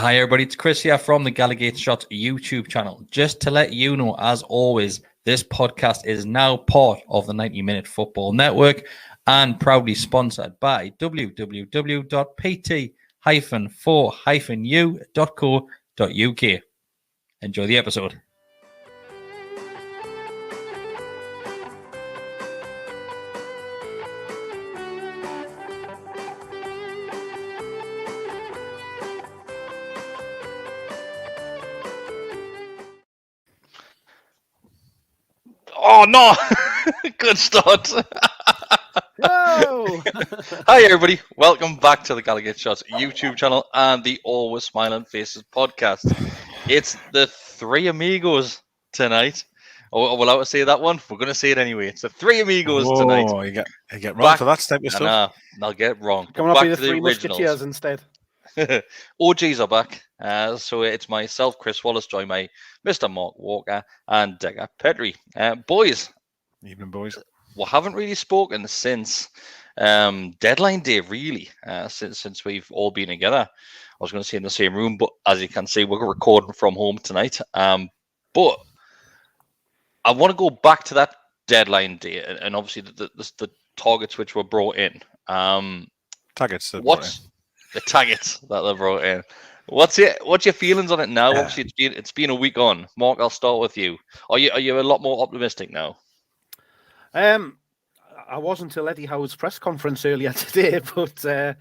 Hi everybody, it's Chris here from the Gallowgateshots YouTube channel. Just to let you know, as always, this podcast is now part of the 90-Minute Football Network and proudly sponsored by www.pt-4-u.co.uk. Enjoy the episode. Oh no! Good start. Whoa! Hi everybody, welcome back to the Gallowgateshots YouTube channel and the Always Smiling Faces podcast. It's the three amigos tonight. Oh, we're allowed to say that one? We're going to say it anyway. It's the three amigos tonight. Oh, you get wrong for that type of stuff. I'll get wrong. Come on, back be the to the three originals. musketeers instead. OGs are back. So it's myself, Chris Wallace, joined by Mr. Mark Walker and Degger Petrie. Boys. Evening, boys. We haven't really spoken since deadline day, really, since we've all been together. I was going to say in the same room, but as you can see, we're recording from home tonight. But I want to go back to that deadline day and obviously the targets which were brought in. Targets. The targets that they brought in? What's your feelings on it now? Obviously, it's been a week on. Mark, I'll start with you. Are you a lot more optimistic now? I was until Eddie Howe's press conference earlier today, but I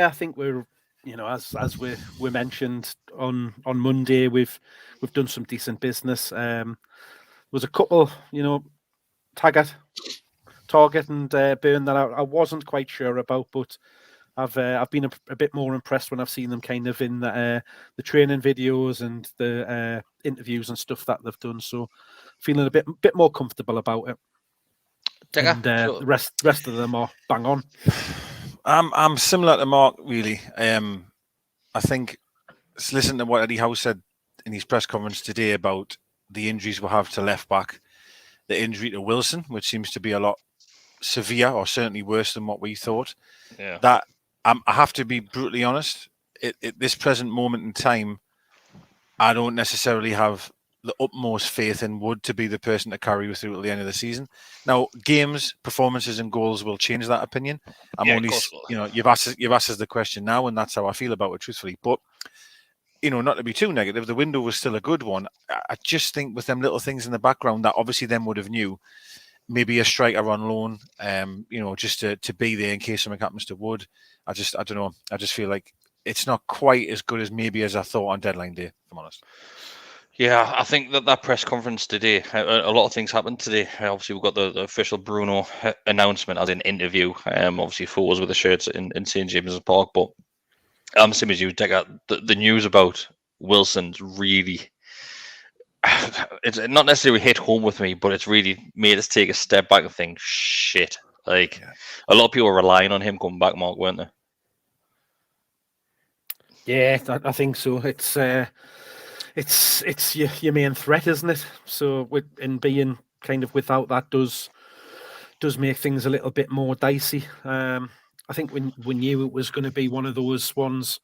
think we're, as we mentioned on Monday, we've done some decent business. There was a couple, target and burn that I wasn't quite sure about, but I've been a bit more impressed when I've seen them kind of in the training videos and the interviews and stuff that they've done. So feeling a bit more comfortable about it. And the rest of them are bang on. I'm similar to Mark, really. I think listen to what Eddie Howe said in his press conference today about the injuries we'll have to left back, the injury to Wilson, which seems to be a lot severe or certainly worse than what we thought. Yeah. That I have to be brutally honest. At this present moment in time, I don't necessarily have the utmost faith in Wood to be the person to carry us through till the end of the season. Now, games, performances, and goals will change that opinion. You've asked us the question now, and that's how I feel about it, truthfully. But not to be too negative, the window was still a good one. I just think with them little things in the background that obviously them would have knew, maybe a striker on loan, just to be there in case something happens to Wood. I don't know. I just feel like it's not quite as good as maybe as I thought on deadline day, if I'm honest. Yeah, I think that press conference today, a lot of things happened today. Obviously, we've got the official Bruno announcement as an interview. Obviously, photos with the shirts in St. James's Park. But same as you, the news about Wilson's really, it's not necessarily hit home with me, but it's really made us take a step back and think, shit. A lot of people were relying on him coming back, Mark, weren't they? Yeah, I think so. It's your main threat, isn't it? So in being kind of without that does make things a little bit more dicey. I think we knew it was going to be one of those ones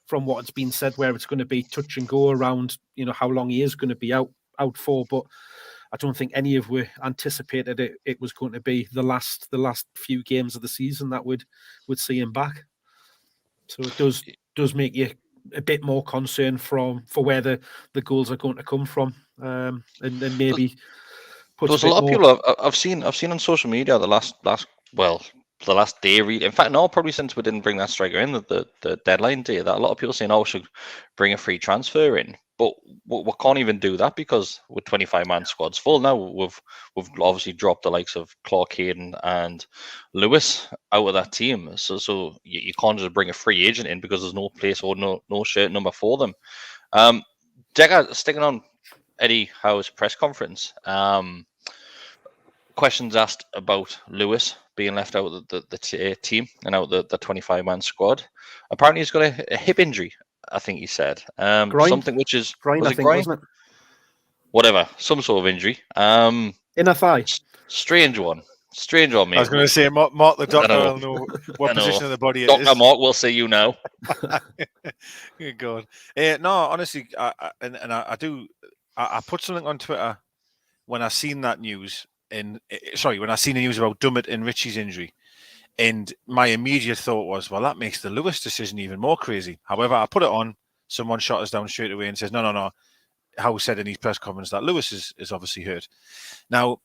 from what it's been said where it's going to be touch and go around, how long he is going to be out for. But I don't think any of we anticipated it was going to be the last few games of the season that would see him back. So it does make you a bit more concern for where the goals are going to come from, and then maybe there's a lot of people I've seen on social media the last day, really. In fact, no, probably since we didn't bring that striker in the deadline day, that a lot of people saying, "Oh, we should bring a free transfer in," but we can't even do that because with 25-man squads full now, we've obviously dropped the likes of Clark Hayden and Lewis out of that team. So you can't just bring a free agent in because there's no place or no shirt number for them. Jagger, sticking on Eddie Howe's press conference. Questions asked about Lewis being left out of the team and out of the 25-man squad. Apparently, he's got a hip injury. I think he said something which is groin, wasn't it? Whatever, some sort of injury. In a thigh. Strange one. Strange on me. I was going to say, Mark the doctor will know what position of the body it is. Dr. Mark will say you know. Good God. No, honestly, I put something on Twitter when I seen that news. When I seen the news about Dummett and Richie's injury. And my immediate thought was, well, that makes the Lewis decision even more crazy. However, I put it on. Someone shot us down straight away and says, no. Howe said in his press conference that Lewis is obviously hurt. Now,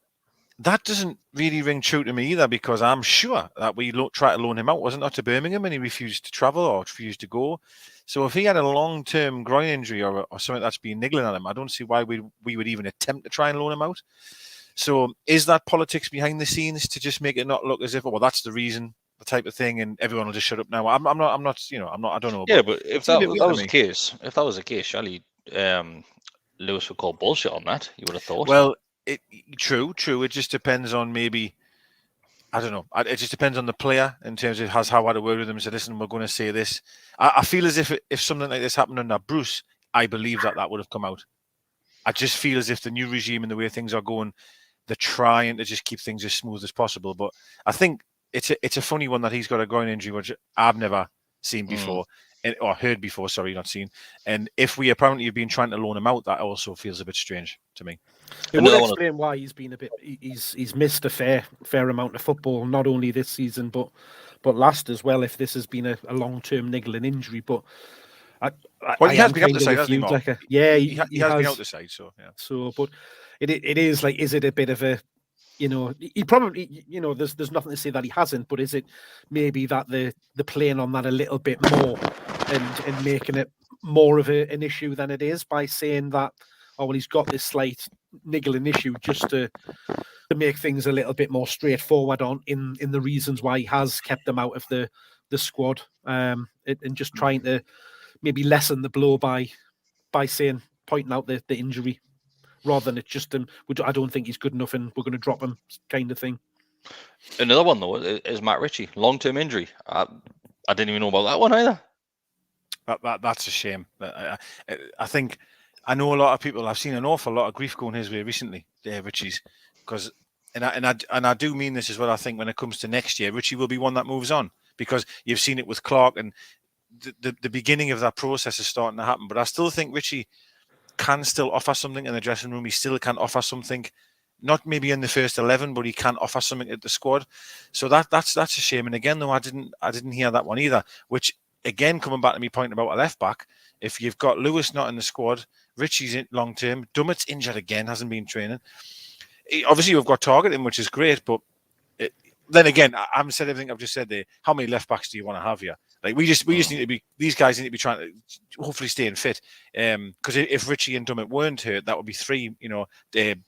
that doesn't really ring true to me either, because I'm sure that we tried to loan him out, wasn't it, to Birmingham, and he refused to travel or refused to go. So if he had a long-term groin injury or something that's been niggling at him, I don't see why we would even attempt to try and loan him out. So is that politics behind the scenes to just make it not look as if, well, that's the reason, the type of thing, and everyone will just shut up now? I don't know. Yeah, but if that was the case, surely Lewis would call bullshit on that. You would have thought. Well, true. It just depends on maybe, I don't know. It just depends on the player in terms of how I'd word with them and say, listen, we're going to say this. I feel as if something like this happened under Bruce, I believe that would have come out. I just feel as if the new regime and the way things are going, they're trying to just keep things as smooth as possible. But I think it's a funny one that he's got a groin injury, which I've never seen before, or heard before. Sorry, not seen. And if we apparently have been trying to loan him out, that also feels a bit strange to me. It will explain why he's been he's missed a fair amount of football, not only this season but last as well. If this has been a long-term niggling injury, but he has been out the side, hasn't he, Mark? He has been out the side, so yeah. So, but it is like, is it a bit of a, he probably, there's nothing to say that he hasn't, but is it maybe that the playing on that a little bit more and making it more of an issue than it is by saying that, oh, well, he's got this slight niggling issue just to make things a little bit more straightforward in the reasons why he has kept them out of the squad, and just trying to maybe lessen the blow by pointing out the injury, rather than it's just I don't think he's good enough and we're going to drop him kind of thing. Another one though is Matt Ritchie, long-term injury. I didn't even know about that one either. That's a shame. I think I know a lot of people. I've seen an awful lot of grief going his way recently, Ritchie's, because and I do mean this as well. I think when it comes to next year, Ritchie will be one that moves on, because you've seen it with Clark, and the beginning of that process is starting to happen. But I still think Ritchie can still offer something in the dressing room. He still can offer something, not maybe in the first 11, but he can offer something at the squad. So that's a shame. And again, though, I didn't hear that one either. Which again, coming back to me pointing about a left back, if you've got Lewis not in the squad, Ritchie's in long term, Dummett's injured again, hasn't been training. Obviously, you've got targeting, which is great, but then again, I haven't said everything I've just said there. How many left backs do you want to have here? Like we just need to be. These guys need to be trying to hopefully staying fit. Because if Ritchie and Dummett weren't hurt, that would be 3.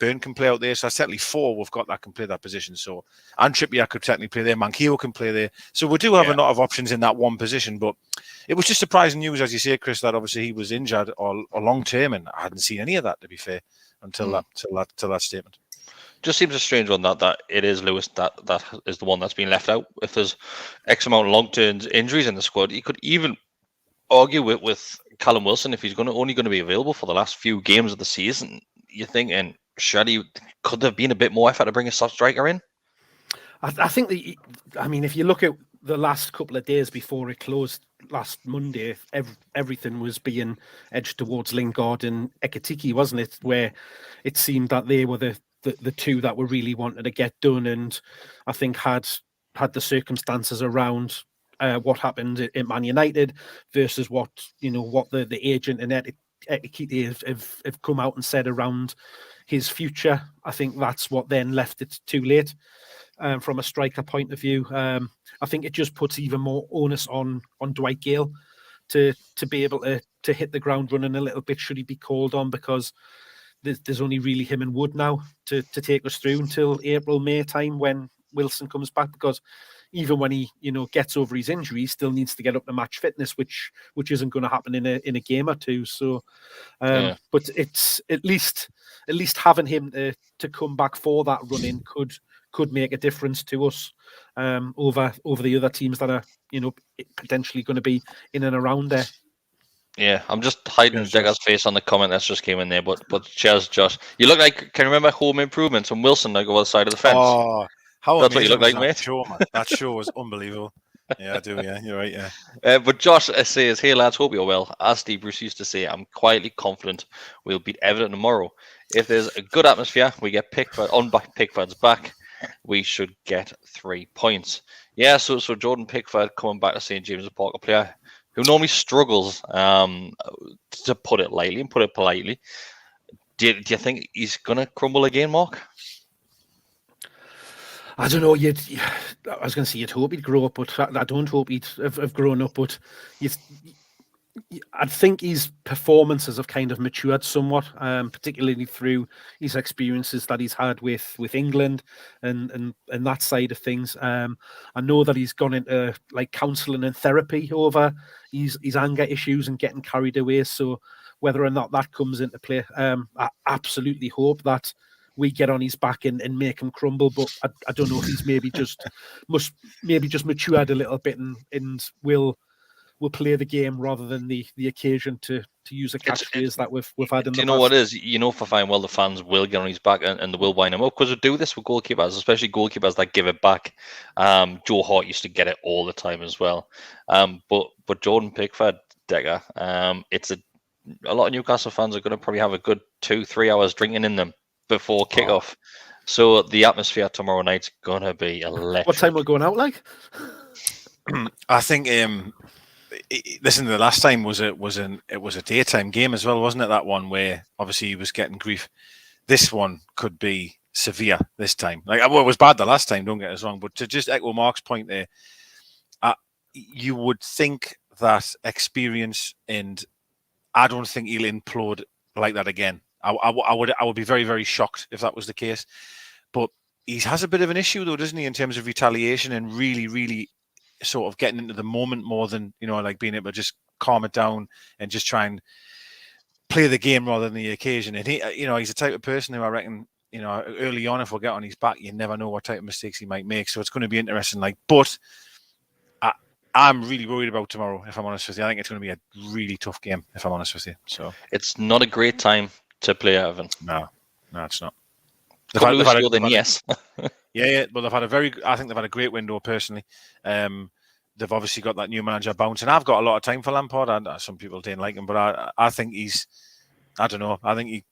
Byrne can play out there, so certainly 4 we've got that can play that position. So and Trippier could technically play there. Manquillo can play there. So we do have a lot of options in that one position. But it was just surprising news, as you say, Chris, that obviously he was injured or long term, and I hadn't seen any of that, to be fair, until that statement. Just seems a strange one that it is Lewis that is the one that's been left out. If there's X amount of long-term injuries in the squad, you could even argue with Callum Wilson if he's only going to be available for the last few games of the season. You think, and surely could there have been a bit more effort to bring a soft striker in? I think if you look at the last couple of days before it closed last Monday, everything was being edged towards Lingard and Ekitike, wasn't it? Where it seemed that they were the two that were really wanted to get done, and I think had the circumstances around what happened at Man United versus what the agent and Ekitike have come out and said around his future. I think that's what then left it too late from a striker point of view. I think it just puts even more onus on Dwight Gale to be able to hit the ground running a little bit should he be called on, because there's only really him and Wood now to take us through until April, May time when Wilson comes back, because even when he gets over his injury, he still needs to get up to match fitness, which isn't going to happen in a game or two. So, but it's at least having him to come back for that run-in could make a difference to us over the other teams that are potentially going to be in and around there. Yeah, I'm just hiding Jagger's face on the comment that's just came in there. But cheers, Josh. You look like, can you remember Home Improvement and Wilson like over the side of the fence? Oh, How That's what you amazing look was like, that mate. show, man? That show was unbelievable. Yeah, I do. Yeah, you're right. Yeah. But Josh says, "Hey lads, hope you're well. As Steve Bruce used to say, I'm quietly confident we'll beat Everton tomorrow. If there's a good atmosphere, we get Pickford's back. We should get 3 points." Yeah, so Jordan Pickford coming back to St James's Park, a player who normally struggles, to put it lightly and put it politely. Do you think he's gonna crumble again, Mark? I don't know. I was going to say you'd hope he'd grow up, but I don't hope he'd have grown up. But I think his performances have kind of matured somewhat, particularly through his experiences that he's had with England and that side of things. I know that he's gone into like counselling and therapy over his anger issues and getting carried away. So whether or not that comes into play, I absolutely hope that we get on his back and make him crumble. But I don't know if he's maybe just matured a little bit and will play the game rather than the occasion, to use a catchphrase that we've had in the past. Do you know what it is? You know for fine well the fans will get on his back and they will wind him up, because we do this with goalkeepers, especially goalkeepers that give it back. Joe Hart used to get it all the time as well. But Jordan Pickford, Decker, it's a lot of Newcastle fans are going to probably have a good 2-3 hours drinking in them before kickoff. So the atmosphere tomorrow night's going to be electric. What time we're going out like? I think listen, the last time was a daytime game as well, wasn't it? That one where obviously he was getting grief. This one could be severe this time. Like, well, it was bad the last time, don't get us wrong, but to just echo Mark's point there, you would think that experience, and I don't think he'll implode like that again. I would be very, very shocked if that was the case. But he has a bit of an issue though, doesn't he, in terms of retaliation and really, really sort of getting into the moment more than, like being able to just calm it down and just try and play the game rather than the occasion. And he, he's the type of person who I reckon, early on, if we get on his back, you never know what type of mistakes he might make. So it's going to be interesting. But I'm really worried about tomorrow, if I'm honest with you. I think it's going to be a really tough game, if I'm honest with you. So it's not a great time to play Everton. No, it's not. Yes. Yeah. Well, I think they've had a great window personally. They've obviously got that new manager bounce, and I've got a lot of time for Lampard. Some people didn't like him, but I think I don't know. I think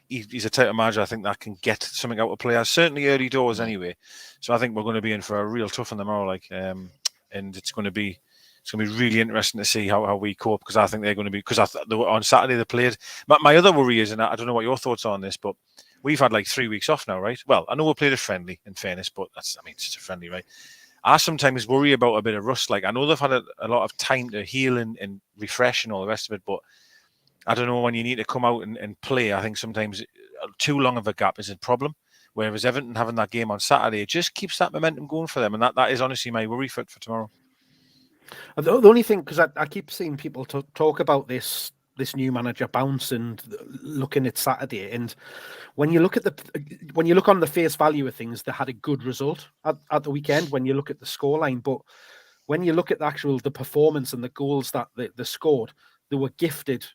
he's a type of manager I think that can get something out of players, certainly early doors anyway. So I think we're going to be in for a real tough one tomorrow, and it's going to be really interesting to see how we cope, because I think they're going to be, because on Saturday they played. My other worry is, and I don't know what your thoughts are on this, but we've had like 3 weeks off now, right? Well, I know we played it friendly, in fairness, but it's just a friendly, right? I sometimes worry about a bit of rust. Like, I know they've had a lot of time to heal and refresh and all the rest of it, but I don't know, when you need to come out and play, I think sometimes too long of a gap is a problem. Whereas Everton having that game on Saturday, it just keeps that momentum going for them. And that is honestly my worry for tomorrow. The only thing, because I keep seeing people talk about this new manager bounce and looking at Saturday, and when you look on the face value of things, they had a good result at the weekend when you look at the scoreline. But when you look at the performance and the goals that they scored, they were gifted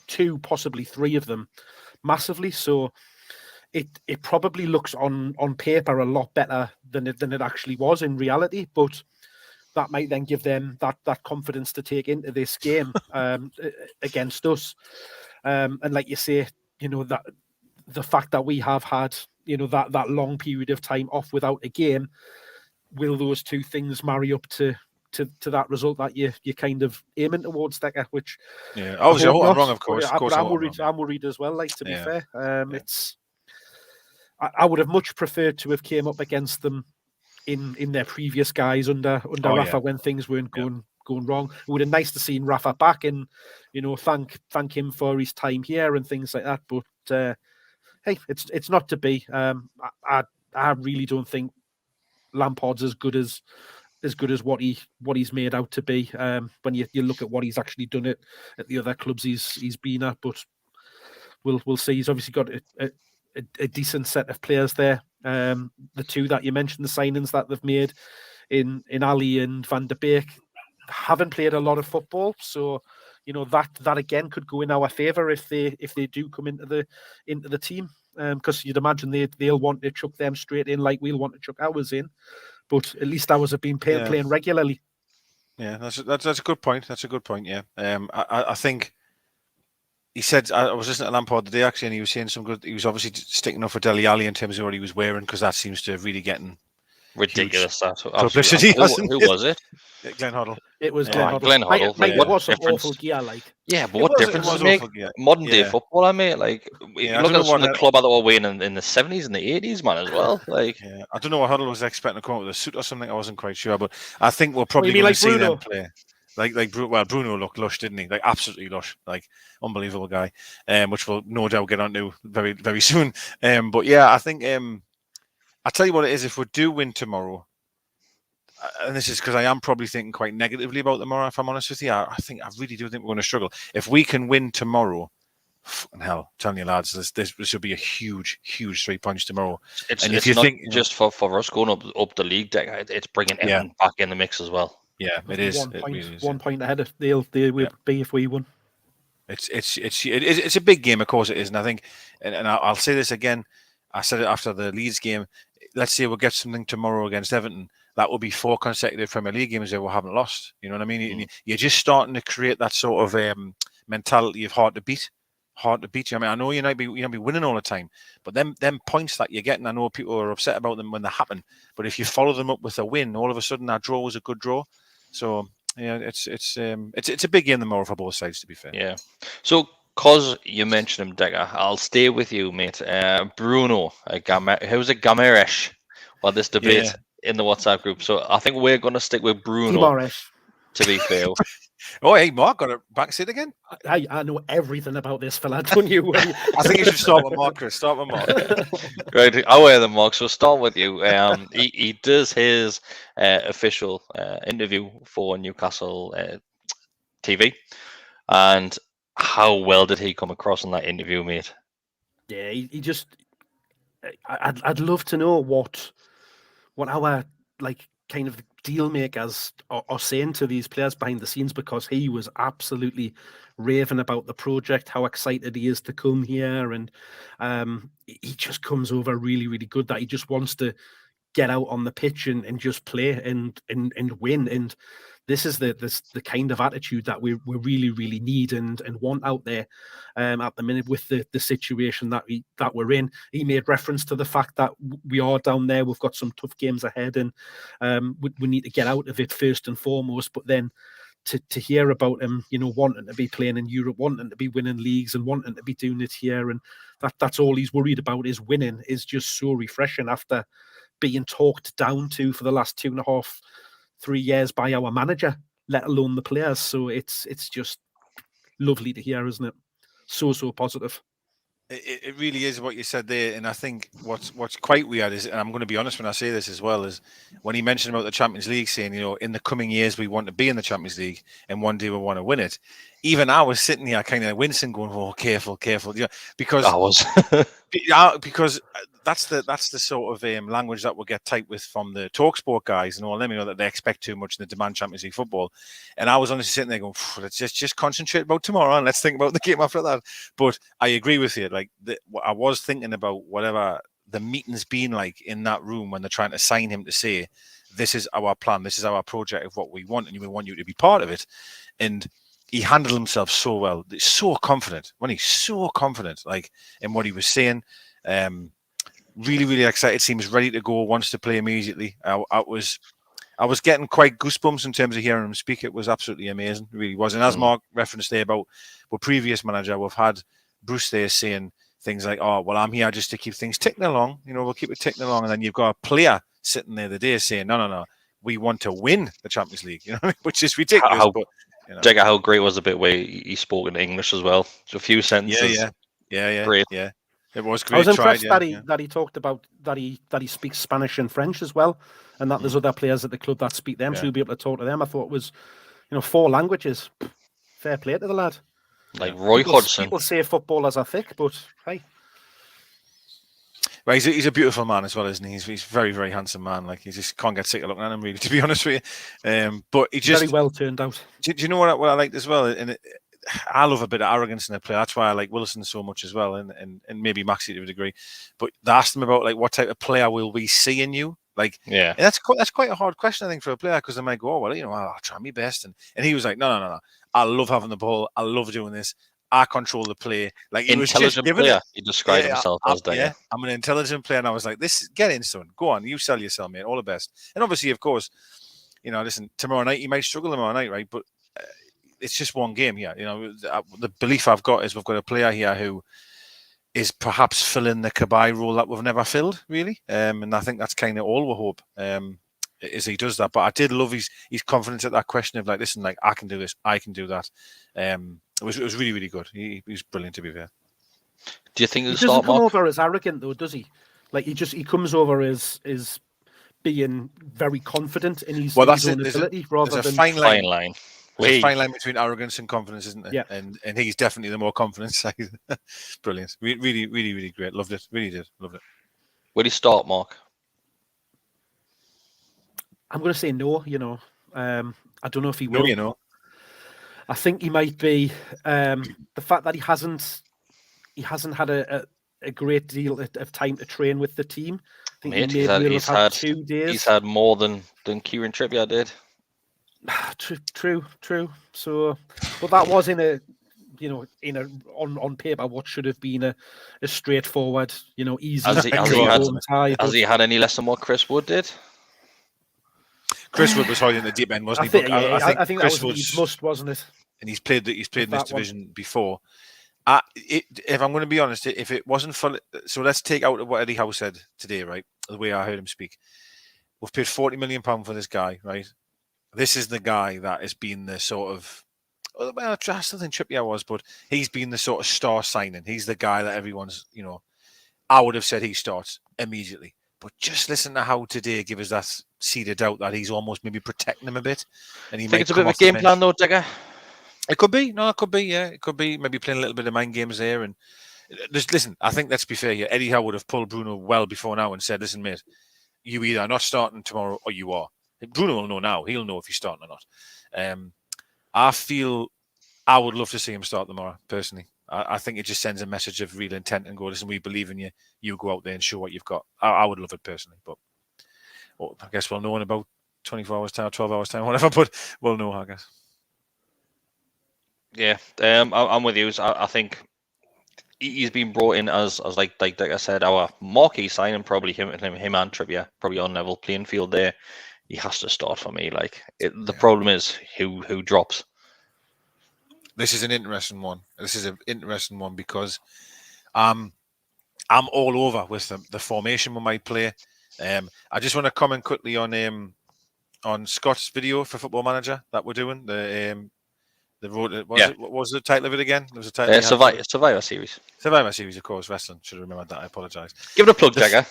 2, possibly 3 of them massively. So it probably looks on paper a lot better than it actually was in reality. But that might then give them that confidence to take into this game against us. And like you say, that the fact that we have had, that long period of time off without a game, will those two things marry up to that result that you're kind of aiming towards, Decker? Which, yeah, obviously I'm wrong, of course. But I'm worried as well. Like, to be fair, it's. I would have much preferred to have came up against them in their previous guys under Rafa when things weren't going wrong. It would have been nice to see Rafa back and thank him for his time here and things like that. But hey, it's not to be. I really don't think Lampard's as good as what he's made out to be. When you look at what he's actually done at the other clubs he's been at, but we'll see. He's obviously got a decent set of players there. The 2 that you mentioned, the signings that they've made in Ali and Van de Beek, haven't played a lot of football, so that again could go in our favour if they do come into the team. because you'd imagine they'll want to chuck them straight in like we'll want to chuck ours in. But at least ours have been playing regularly. Yeah, that's a good point. That's a good point. Yeah, I think he said I was listening to Lampard today actually, and he was saying some good. He was obviously sticking up for Dele Alli in terms of what he was wearing because that seems to have really getting ridiculous. Publicity. Who was it? Glenn Hoddle. It was Glenn Hoddle. Glenn Hoddle. Mate, it was some awful gear, like. Yeah, but what difference does it make? Modern day footballer, mate. Like, look at some of the club that were winning in the 70s and the 80s, man, as well. Like, I don't know what Hoddle was expecting to come up with, a suit or something. I wasn't quite sure, but I think we'll probably going to see them play. Bruno looked lush, didn't he? Like, absolutely lush, like unbelievable guy. Which we'll no doubt get onto very, very soon. But yeah, I think I'll tell you what it is. If we do win tomorrow, and this is because I am probably thinking quite negatively about tomorrow, if I'm honest with you, I really do think we're going to struggle. If we can win tomorrow, hell, I'm telling you lads, this should be a huge 3 points tomorrow. It's not just for us going up the league deck, it's bringing everyone back in the mix as well. Yeah, it is. 1 point, really is, 1 point ahead. They would be if we won. It's a big game, of course it is, and I think, and I'll say this again. I said it after the Leeds game. Let's say we'll get something tomorrow against Everton. That will be 4 consecutive Premier League games that we haven't lost. You know what I mean? You're just starting to create that sort of mentality of hard to beat. I mean, I know you might be winning all the time, but them points that you're getting, I know people are upset about them when they happen. But if you follow them up with a win, all of a sudden that draw was a good draw. So yeah, it's a big game tomorrow for both sides, to be fair. Yeah. So, cause you mentioned him, Decker, I'll stay with you, mate. Bruno, who's a Gameresh? Well, this debate in the WhatsApp group. So I think we're going to stick with Bruno. To be fair. Oh, hey, Mark, got it back. Say it again. I know everything about this fella, don't you? I think you should start with Mark, Chris. Start with Mark. Right, I'll wear them, Mark. So start with you. He does his official interview for Newcastle TV. And how well did he come across in that interview, mate? Yeah, he just... I'd love to know what our kind of deal makers are saying to these players behind the scenes, because he was absolutely raving about the project, how excited he is to come here, and he just comes over really, really good, that he just wants to get out on the pitch and just play and win. And this is the kind of attitude that we really, really need and want out there at the minute with the situation that we're in. He made reference to the fact that we are down there. We've got some tough games ahead, and we need to get out of it first and foremost. But then to hear about him, wanting to be playing in Europe, wanting to be winning leagues, and wanting to be doing it here, and that's all he's worried about is winning, is just so refreshing after being talked down to for the last 2.5-3 years by our manager, let alone the players. So it's just lovely to hear, isn't it? So positive. It really is what you said there, and I think what's quite weird is, and I'm going to be honest when I say this as well, is when he mentioned about the Champions League, saying, in the coming years we want to be in the Champions League and one day we want to win it. Even I was sitting here kind of wincing, going, "Oh, careful," because I was because that's the sort of language that we'll get typed with from the TalkSport guys and all them, that they expect too much and they demand Champions League football. And I was honestly sitting there going, let's just concentrate about tomorrow and let's think about the game after that. But I agree with you. I was thinking about whatever the meeting's been like in that room when they're trying to sign him to say, this is our plan, this is our project of what we want, and we want you to be part of it. And he handled himself so well, so confident. When he's so confident, in what he was saying, really, really excited. Seems ready to go. Wants to play immediately. I was getting quite goosebumps in terms of hearing him speak. It was absolutely amazing. It really was. And as Mark referenced there about our previous manager, we've had Bruce there saying things like, "Oh, well, I'm here just to keep things ticking along. We'll keep it ticking along." And then you've got a player sitting there the day saying, "No, we want to win the Champions League." Which is ridiculous. Check out how great was the bit where he spoke in English as well. So a few sentences. Yeah. Great. Yeah. It was great. I was impressed that he talked about that he speaks Spanish and French as well, and that there's other players at the club that speak them, so he'll be able to talk to them. I thought it was, 4 languages. Fair play to the lad. Like Roy Hodgson. People say footballers are thick, but hey. Well, he's a beautiful man as well, isn't he? He's a very, very handsome man. You just can't get sick of looking at him, really, to be honest with you. But he just very well turned out. Do you know what I liked as well? And I love a bit of arrogance in a player. That's why I like Wilson so much as well, and maybe Maxi to a degree. But they asked him about like what type of player will we see in you? Like, Yeah, and that's quite a hard question, I think, for a player, because they might go, oh well, I'll try my best, and he was like, no. I love having the ball. I love doing this. I control the play. Like, he was just giving player. it. He described himself as that. Yeah, I'm an intelligent player, and I was like, get in, son. Go on, you sell yourself, mate. All the best. And obviously, of course, listen, tomorrow night, you might struggle tomorrow night, right? But it's just one game here. The belief I've got is we've got a player here who is perhaps filling the Cabaye role that we've never filled, really. And I think that's kind of all we hope is he does that. But I did love his confidence at that question of like, listen, like I can do this, I can do that. It was really, really good. He was brilliant, to be fair. Do you think he doesn't come over as arrogant though, does he? Like he comes over as being very confident in his own ability, rather than a fine line. There's a fine line between arrogance and confidence, isn't there? Yeah. And he's definitely the more confident side. Brilliant. Really, really, really great. Loved it. Really did. Loved it. Where do you start, Mark? I'm going to say no. I don't know if he will. No, I think he might be. The fact that he hasn't had a great deal of time to train with the team. I think he's had 2 days. He's had more than Kieran Trippier did. True. So, but that was on paper what should have been a straightforward, easy. Has he had any less than what Chris Wood did? Chris Wood was hiding in the deep end, wasn't he? I think Chris that was his must, wasn't it? And he's played in this division before. If I'm going to be honest, if it wasn't for, so let's take out what Eddie Howe said today, right? The way I heard him speak, we've paid £40 million for this guy, right? This is the guy that has been the sort of, well, I still think Trippier was, but he's been the sort of star signing. He's the guy that everyone's, I would have said he starts immediately. But just listen to how today give us that seed of doubt that he's almost maybe protecting him a bit. And he think it's a bit of a game plan though, Digger? It could be. No, it could be, yeah. It could be maybe playing a little bit of mind games there. And listen, I think let's be fair here. Eddie Howe would have pulled Bruno well before now and said, listen, mate, you either are not starting tomorrow or you are. Bruno will know now. He'll know if he's starting or not. I feel I would love to see him start tomorrow, personally. I think it just sends a message of real intent and go, listen, we believe in you. You go out there and show what you've got. I would love it personally, but I guess we'll know in about 24 hours time, 12 hours time, whatever, but we'll know, I guess. Yeah, I'm with you. I think he's been brought in as like I said, our marquee signing, probably him and Trippier, probably on level playing field there. He has to start for me. The problem is who drops. This is an interesting one. Because I'm all over with the formation we might play. I just want to comment quickly on Scott's video for Football Manager that we're doing. What was the title of it again? There was a title. Survivor Series. Survivor Series, of course. Wrestling. Should have remembered that. I apologise. Give it a plug, Jagger.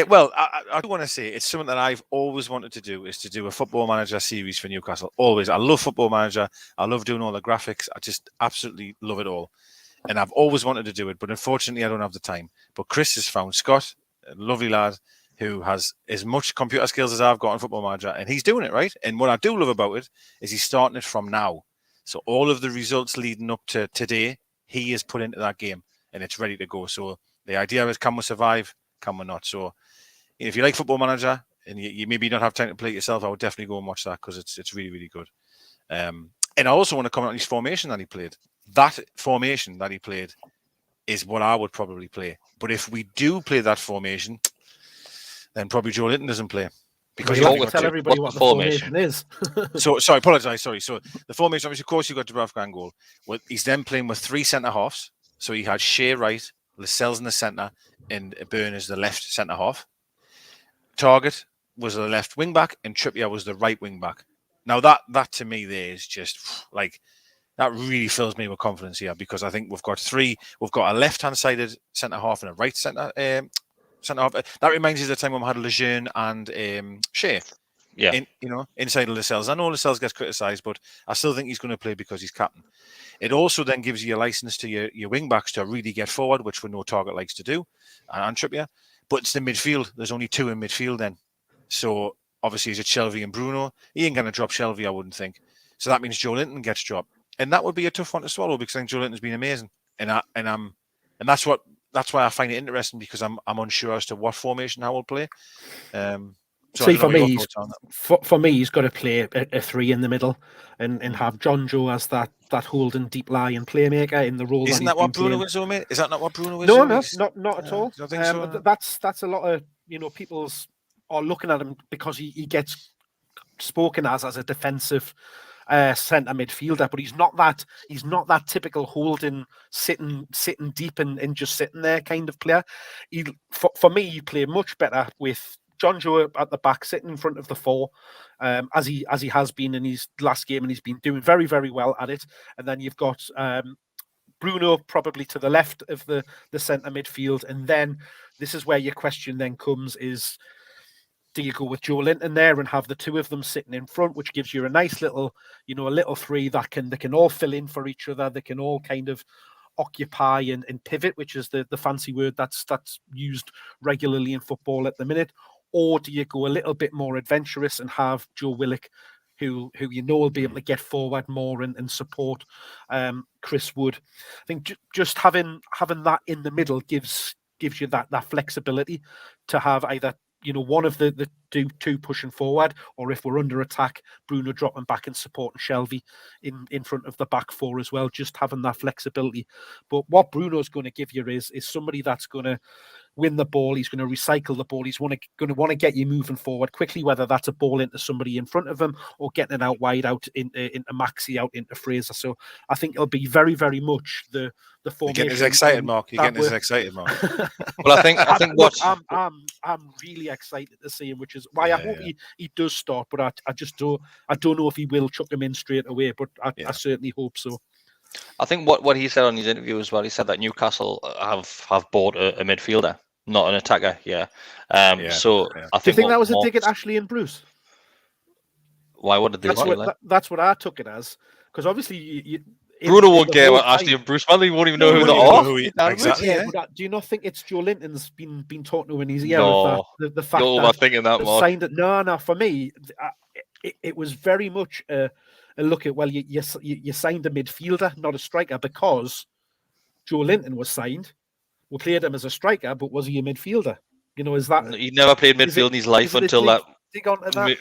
Well, I do want to say it's something that I've always wanted to do, is to do a Football Manager series for Newcastle. Always. I love Football Manager. I love doing all the graphics. I just absolutely love it all. And I've always wanted to do it, but unfortunately I don't have the time. But Chris has found Scott, a lovely lad, who has as much computer skills as I've got on Football Manager, and he's doing it, right? And what I do love about it is he's starting it from now. So all of the results leading up to today, he is put into that game, and it's ready to go. So the idea is, can we survive? Can we not? So if you like Football Manager and you maybe don't have time to play it yourself, I would definitely go and watch that, because it's really, really good. And I also want to comment on his formation that he played. That formation that he played is what I would probably play. But if we do play that formation, then probably Joe Linton doesn't play. Because you have to tell everybody what the formation is. Sorry, apologise. Sorry. So the formation, obviously, of course, you've got Dubravka in goal. Well, he's then playing with 3 centre-halves. So he had Shea right, Lascelles in the centre, and Byrne as the left centre-half. Target was the left wing-back, and Trippier was the right wing-back. Now, that to me there is just, like, that really fills me with confidence here, because I think we've got a left-hand-sided centre-half and a right centre-half. That reminds me of the time when we had Lejeune and Shea. Yeah. Inside of Lascelles. I know Lascelles gets criticised, but I still think he's going to play because he's captain. It also then gives you a license to your wing-backs to really get forward, which we know Target likes to do, and Trippier. But it's the midfield. There's only 2 in midfield then. So, obviously, is it Shelvey and Bruno? He ain't going to drop Shelvey, I wouldn't think. So that means Joe Linton gets dropped. and that would be a tough one to swallow because I think Joe Linton's been amazing, and that's why I find it interesting because I'm unsure as to what formation I will play. So see, for me, he's got to play a 3 in the middle and have John Joe as that holding deep lying playmaker in the role. Isn't that what Bruno is, though, mate? Is that not what Bruno is? No, not at all. I think so. That's a lot of people's are looking at him because he gets spoken as a defensive centre midfielder, but he's not that typical holding, sitting deep and just sitting there kind of player. For me, he played much better with John Joe at the back, sitting in front of the 4, as he has been in his last game, and he's been doing very, very well at it. And then you've got Bruno probably to the left of the centre midfield, and then this is where your question then comes: is do you go with Joe Linton there and have the 2 of them sitting in front, which gives you a nice little, a little 3 that can all fill in for each other, they can all kind of occupy and pivot, which is the fancy word that's used regularly in football at the minute? Or do you go a little bit more adventurous and have Joe Willock, who will be able to get forward more and support Chris Wood? I think just having that in the middle gives you that flexibility to have either one of the two pushing forward, or if we're under attack, Bruno dropping back and supporting Shelvey in front of the back 4 as well. Just having that flexibility. But what Bruno's going to give you is somebody that's going to win the ball. He's going to recycle the ball. He's going to want to get you moving forward quickly, whether that's a ball into somebody in front of him or getting it out wide, out into Maxi, out into Fraser. So I think it'll be very, very much the formation. You're getting us excited, Mark. You're getting us excited, Mark. Well, I think what I'm really excited to see him, which is why I hope he does start. But I just don't know if he will chuck him in straight away. But I certainly hope so. I think what he said on his interview as well, he said that Newcastle have bought a midfielder, not an attacker. So I think. Do you think that was a dig at Ashley and Bruce? Why? What did they do? That's what I took it as, because obviously Bruno won't get what Ashley and Bruce. He won't even know who they are. Exactly. But do you not think it's Joe Linton's been talking to in his ear? No, the fact you're not thinking that, Mark. Signed it. No. For me, it was very much a look at, well, you signed a midfielder, not a striker, because Joe Linton was signed. We played him as a striker, but was he a midfielder? Is that he never played midfield in his life until that. Dig onto that.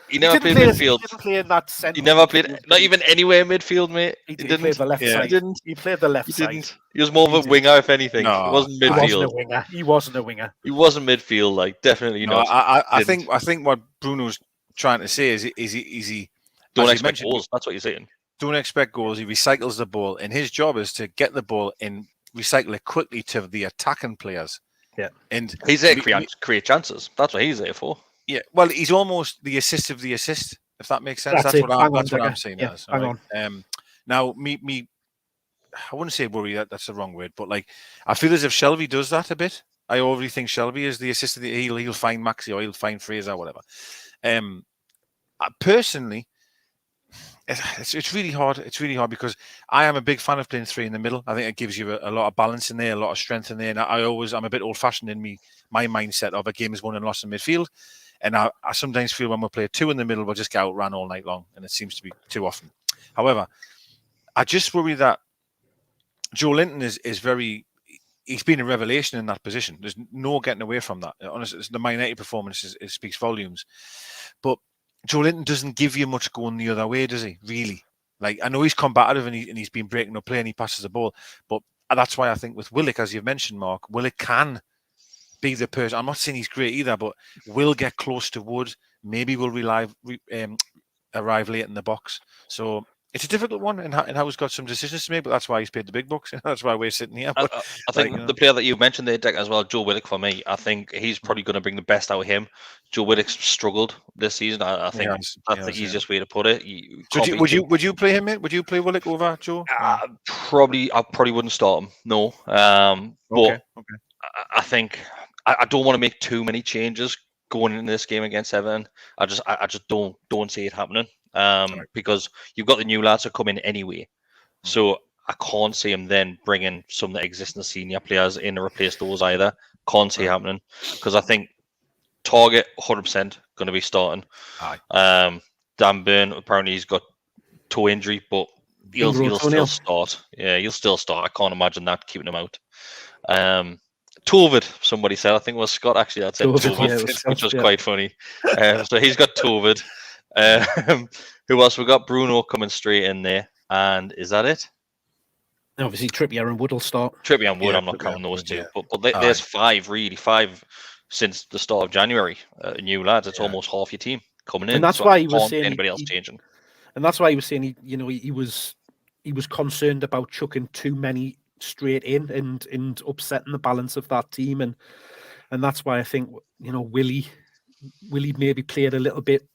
He never played midfield. He didn't play in that centre. He never played, not even anywhere midfield, mate. He didn't play the left side. He played the left side. He was more of a winger, if anything. No, he wasn't midfield. He wasn't a winger. He wasn't midfield, definitely not. I think what Bruno's trying to say is he don't expect goals. That's what you're saying. Don't expect goals. He recycles the ball, and his job is to get the ball and recycle it quickly to the attacking players. Yeah, and he's there to create chances. That's what he's there for. Yeah, well, he's almost the assist of the assist, if that makes sense. That's what I'm saying. Yeah, hang on. Now, me, I wouldn't say worry. That's the wrong word, but I feel as if Shelvey does that a bit. I already think Shelvey is the assist. He'll find Maxi or he'll find Fraser or whatever. Personally, it's really hard. It's really hard because I am a big fan of playing 3 in the middle. I think it gives you a lot of balance in there, a lot of strength in there. And I'm a bit old-fashioned in my mindset of a game is won and lost in midfield. And I sometimes feel when we play 2 in the middle, we'll just get outran all night long, and it seems to be too often. However, I just worry that Joe Linton is very. He's been a revelation in that position. There's no getting away from that. Honestly, the Man United performance it speaks volumes. But Joe Linton doesn't give you much going the other way, does he? Really? I know he's combative and he's been breaking up play and he passes the ball. But that's why I think with Willock, as you've mentioned, Mark, Willock can be the person. I'm not saying he's great either, but will get close to Wood. Maybe will arrive late in the box. So it's a difficult one, and Howe's got some decisions to make, but that's why he's paid the big bucks. That's why we're sitting here. But, I think the player that you mentioned there, Dick, as well, Joe Willock, for me, I think he's probably going to bring the best out of him. Joe Willock's struggled this season. I think that's the easiest way to put it. Would you play him, mate? Would you play Willock over Joe? I probably wouldn't start him. No. But I think I don't want to make too many changes going into this game against Everton. I just don't see it happening. Because you've got the new lads that come in anyway. So I can't see him then bringing some of the existing senior players in to replace those either. Can't see it happening. Because I think Target 100% going to be starting. Dan Burn, apparently he's got toe injury, but He'll still start. Yeah, he'll still start. I can't imagine that keeping him out. Tovid, somebody said. I think it was Scott actually that said Tovid, which was quite funny. So he's got Tovid. Who else? We got Bruno coming straight in there, and is that it? Obviously, Trippier and Wood will start. Trippier and Wood, I'm not counting those two, but there's five since the start of January. New lads, it's almost half your team coming in, and that's why he was saying anybody else changing. And that's why he was saying he was concerned about chucking too many straight in and upsetting the balance of that team, and that's why I think Willie maybe played a little bit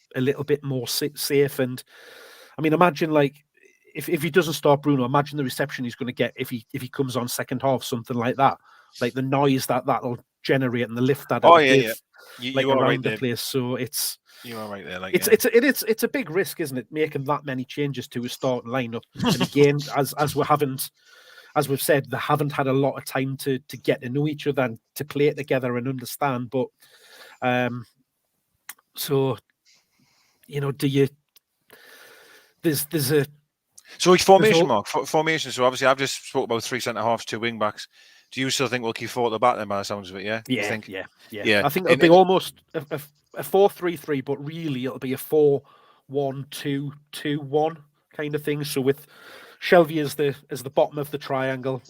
more safe. And I mean, imagine like if he doesn't start Bruno, imagine the reception he's going to get if he comes on second half, something like that, like the noise that'll generate and the lift that'll give, like around right the place. So you are right there. Like it's a big risk, isn't it, making that many changes to a starting lineup? And again, as we've said, they haven't had a lot of time to get to know each other and to play it together and understand. But so do you? There's a so each formation, Mark. Formation. So obviously, I've just spoke about 3 centre halves, 2 wing backs. Do you still think we'll keep 4 at the back then, by the sounds of it? Yeah. Yeah. I think it'll be almost a 4-3-3, but really it'll be a 4-1-2-2-1 kind of thing. So with Shelvey as the bottom of the triangle,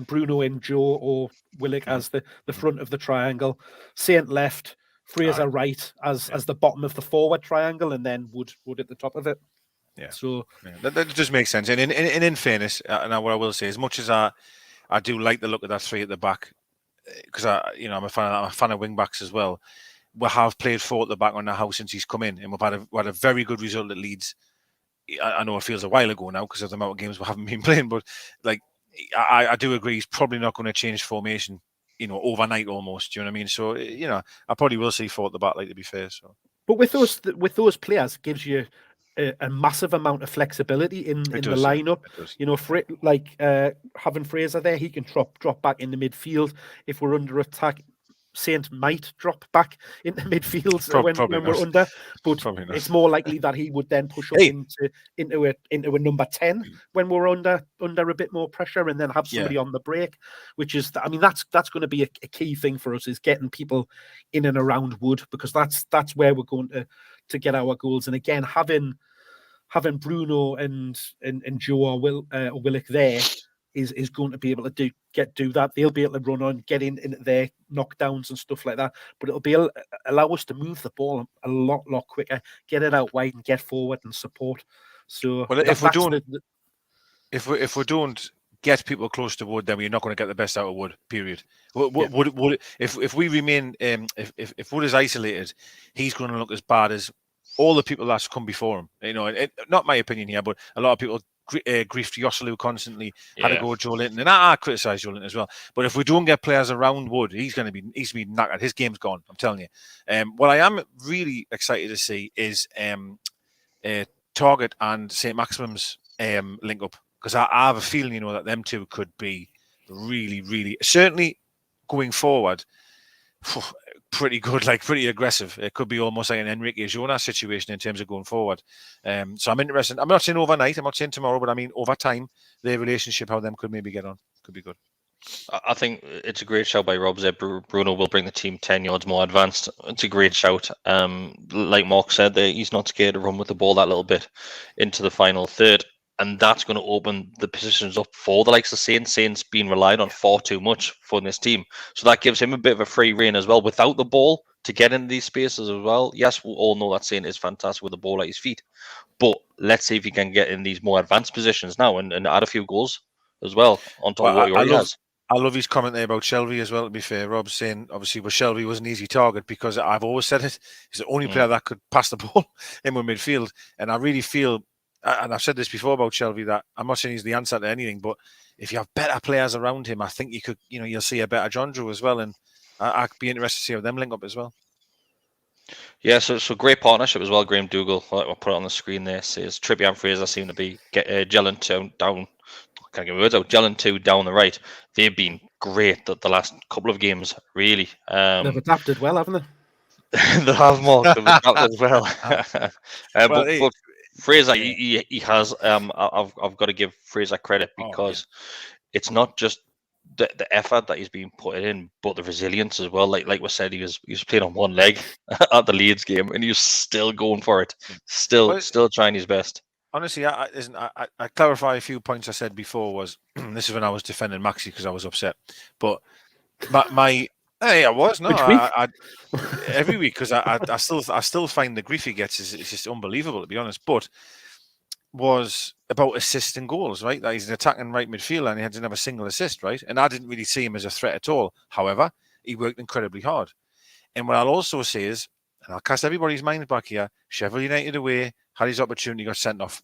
Bruno and Joe or Willock as the front of the triangle, Saint left, Fraser right as the bottom of the forward triangle, and then Wood at the top of it. Yeah. So that just makes sense. And in fairness, now what I will say, as much as I do like the look of that 3 at the back, because I'm a fan of wing backs as well. We have played 4 at the back on the house since he's come in, and we've had a very good result at Leeds. I know it feels a while ago now because of the amount of games we haven't been playing, but like I do agree he's probably not going to change formation, overnight almost. Do you know what I mean? So I probably will see 4 at the back, like, to be fair. So, but with those players, it gives you a massive amount of flexibility in the lineup. For like having Fraser there, he can drop back in the midfield if we're under attack. Saint might drop back into midfield when we're under, but it's more likely that he would then push up into a number 10 when we're under a bit more pressure, and then have somebody on the break, which is, I mean, that's going to be a key thing for us, is getting people in and around Wood, because that's where we're going to get our goals. And again, having Bruno and Joe or Willock there is going to be able to do that. They'll be able to run on, get into their knockdowns and stuff like that. But it'll be allow us to move the ball a lot quicker, get it out wide and get forward and support. So, well, if we don't get people close to Wood, then we're not going to get the best out of Wood. Period. Wood, if we remain, if Wood is isolated, he's going to look as bad as all the people that's come before him. Not my opinion here, but a lot of people griefed Yosselu constantly, had to go with Joe Linton, and I criticise Joe Linton as well. But if we don't get players around Wood, he's going to be knackered. His game's gone, I'm telling you. What I am really excited to see is Target and St. Maximum's link up, because I have a feeling, that them two could be really, really, certainly going forward, pretty good, like pretty aggressive. It could be almost like an Enrique Jonas situation in terms of going forward. So I'm interested. I'm not saying overnight, I'm not saying tomorrow, but I mean over time, their relationship, how them could maybe get on, could be good. I think it's a great shout by Rob. Bruno will bring the team 10 yards more advanced. It's a great shout. Like Mark said, he's not scared to run with the ball that little bit into the final third. And that's going to open the positions up for the likes of Saints. Saints being relied on far too much for this team. So that gives him a bit of a free rein as well, without the ball, to get into these spaces as well. Yes, we all know that Saint is fantastic with the ball at his feet. But let's see if he can get in these more advanced positions now and add a few goals as well on top of what he already has. I love his comment there about Shelvey as well, to be fair. Rob's saying, obviously, Shelvey was an easy target, because I've always said it. He's the only player that could pass the ball in with midfield. And I really feel, and I've said this before about Shelvey, that I'm not saying he's the answer to anything, but if you have better players around him, I think you could, you'll see a better John Drew as well. And I'd be interested to see how them link up as well. Yeah, so great partnership as well. Graham Dougal, I'll put it on the screen there, says Trippier and Fraser seem to be gelling down. Can't get my words out. Gelling 2 down the right. They've been great the last couple of games, really. They've adapted well, haven't they? They have, Mark. They've adapted well. Fraser, he has. I've got to give Fraser credit because it's not just the effort that he's been putting in, but the resilience as well. Like we said, he was playing on one leg at the Leeds game, and he was still going for it, still trying his best. Honestly, I clarify a few points I said before. Was this is when I was defending Maxi because I was upset, but I was no. I every week because I still find the grief he gets is just unbelievable, to be honest. But was about assists and goals, right? That he's an attacking right midfielder and he didn't have a single assist, right? And I didn't really see him as a threat at all. However, he worked incredibly hard. And what I'll also say is, and I'll cast everybody's mind back here, Sheffield United away, had his opportunity, got sent off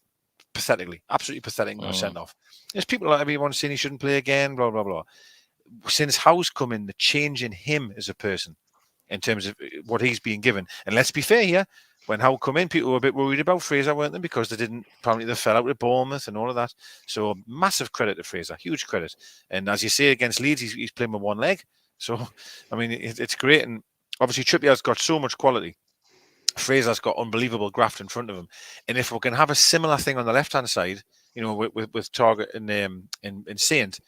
pathetically, absolutely pathetic, got sent off. There's people like everyone saying he shouldn't play again, blah, blah, blah. Since Howe's come in, the change in him as a person in terms of what he's being given. And let's be fair here, when Howe come in, people were a bit worried about Fraser, weren't they? Because apparently they fell out with Bournemouth and all of that. So massive credit to Fraser, huge credit. And as you say, against Leeds, he's playing with one leg. So, I mean, it's great. And obviously Trippier's got so much quality. Fraser's got unbelievable graft in front of him. And if we can have a similar thing on the left-hand side, with Target and Saint,